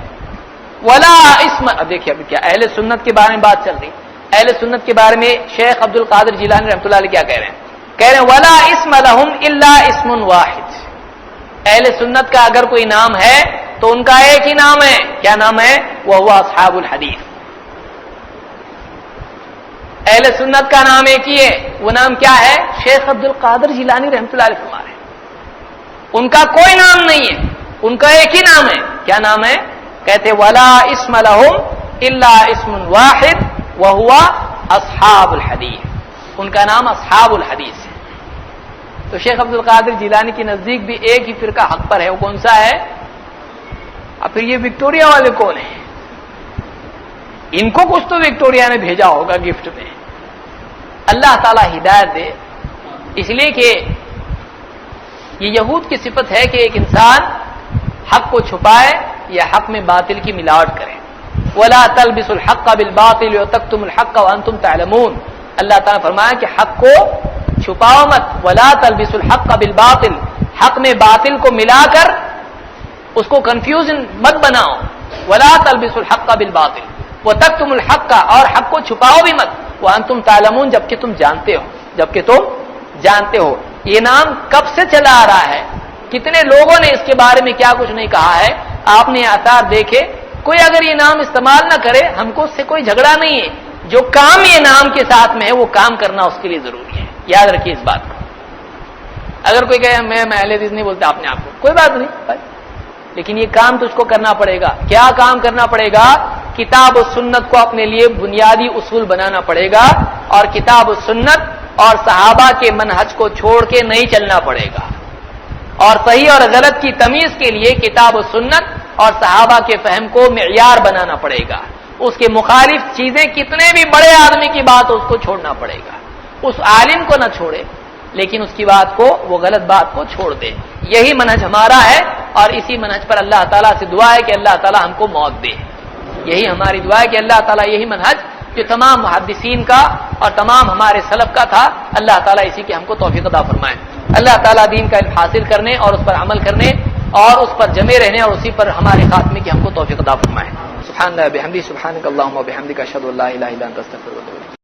Speaker 1: ولا اسم، اب دیکھیے ابھی کیا اہل سنت کے بارے میں بات چل رہی، اہل سنت کے بارے میں شیخ عبد القادر جیلانی رحمۃ اللہ علیہ کیا کہہ رہے ہیں؟ کہہ رہے ہیں ولا اسم لہم الا اسم واحد، اہل سنت کا اگر کوئی نام ہے تو ان کا ایک ہی نام ہے، کیا نام ہے؟ وہو اصحاب الحدیث، اہل سنت کا نام ایک ہی ہے، وہ نام کیا ہے؟ شیخ عبد القادر جیلانی رحمۃ اللہ علیہ فرما رہے ہیں، ان کا کوئی نام نہیں ہے، ان کا ایک ہی نام ہے، کیا نام ہے؟ کہتے ولا اسم لہم الا اسم واحد وہو اصحاب الحدیث، ان کا نام اصحاب الحدیث ہے۔ تو شیخ عبد القادر جیلانی کے نزدیک بھی ایک ہی فرقہ حق پر ہے، وہ کون سا ہے؟ اب پھر یہ وکٹوریا والے کون ہیں؟ ان کو کچھ تو وکٹوریا نے بھیجا ہوگا گفٹ میں، اللہ تعالی ہدایت دے، اس لیے کہ یہ یہود کی صفت ہے کہ ایک انسان حق کو چھپائے یا حق میں باطل کی ملاوٹ کرے۔ وَلَا تَلْبِسُوا الْحَقَّ بِالْبَاطِلِ وَتَكْتُمُوا الْحَقَّ وَأَنْتُمْ تَعْلَمُونَ، اللہ تعالیٰ نے فرمایا کہ حق کو چھپاؤ مت، وَلَا تَلْبِسُوا الْحَقَّ بِالْبَاطِلِ، حق میں باطل کو ملا کر اس کو کنفیوژن مت بناؤ، وَلَا تَلْبِسُوا الْحَقَّ بِالْبَاطِلِ وَتَكْتُمُوا الْحَقَّ، اور حق کو چھپاؤ بھی مت، وَأَنْتُمْ تَعْلَمُونَ، جبکہ تم جانتے ہو، جبکہ تم جانتے ہو۔ یہ نام کب سے چلا آ رہا ہے، کتنے لوگوں نے اس کے بارے میں کیا کچھ نہیں کہا ہے، آپ نے آثار دیکھے. کوئی اگر یہ نام استعمال نہ کرے ہم کو اس سے کوئی جھگڑا نہیں ہے، جو کام یہ نام کے ساتھ میں ہے وہ کام کرنا اس کے لیے ضروری ہے. یاد رکھیے اس بات کو. اگر کوئی کہے میں اہل حدیث نہیں بولتا اپنے آپ کو، کوئی بات نہیں بھائی، لیکن یہ کام تجھ کو کرنا پڑے گا. کیا کام کرنا پڑے گا؟ کتاب و سنت کو اپنے لیے بنیادی اصول بنانا پڑے گا، اور کتاب و سنت اور صحابہ کے منہج کو چھوڑ کے نہیں چلنا پڑے گا. اور صحیح اور غلط کی تمیز کے لیے کتاب و سنت اور صحابہ کے فہم کو معیار بنانا پڑے گا. اس کے مخالف چیزیں کتنے بھی بڑے آدمی کی بات اس کو چھوڑنا پڑے گا. اس عالم کو نہ چھوڑے لیکن اس کی بات کو، وہ غلط بات کو چھوڑ دے. یہی منہج ہمارا ہے، اور اسی منہج پر اللہ تعالیٰ سے دعا ہے کہ اللہ تعالیٰ ہم کو موت دے. یہی ہماری دعا ہے کہ اللہ تعالیٰ یہی منہج جو تمام محدثین کا اور تمام ہمارے سلف کا تھا، اللہ تعالیٰ اسی کی ہم کو توفیق عطا فرمائے. اللہ تعالیٰ دین کا علم حاصل کرنے اور اس پر عمل کرنے اور اس پر جمے رہنے اور اسی پر ہمارے خاتمے کی ہم کو توفیق عطا فرمائے. سبحان اللہ بحمدہ، سبحانک اللہم و بحمدک، اشہد ان لا الہ الا انت، استغفرک و اتوب الیک.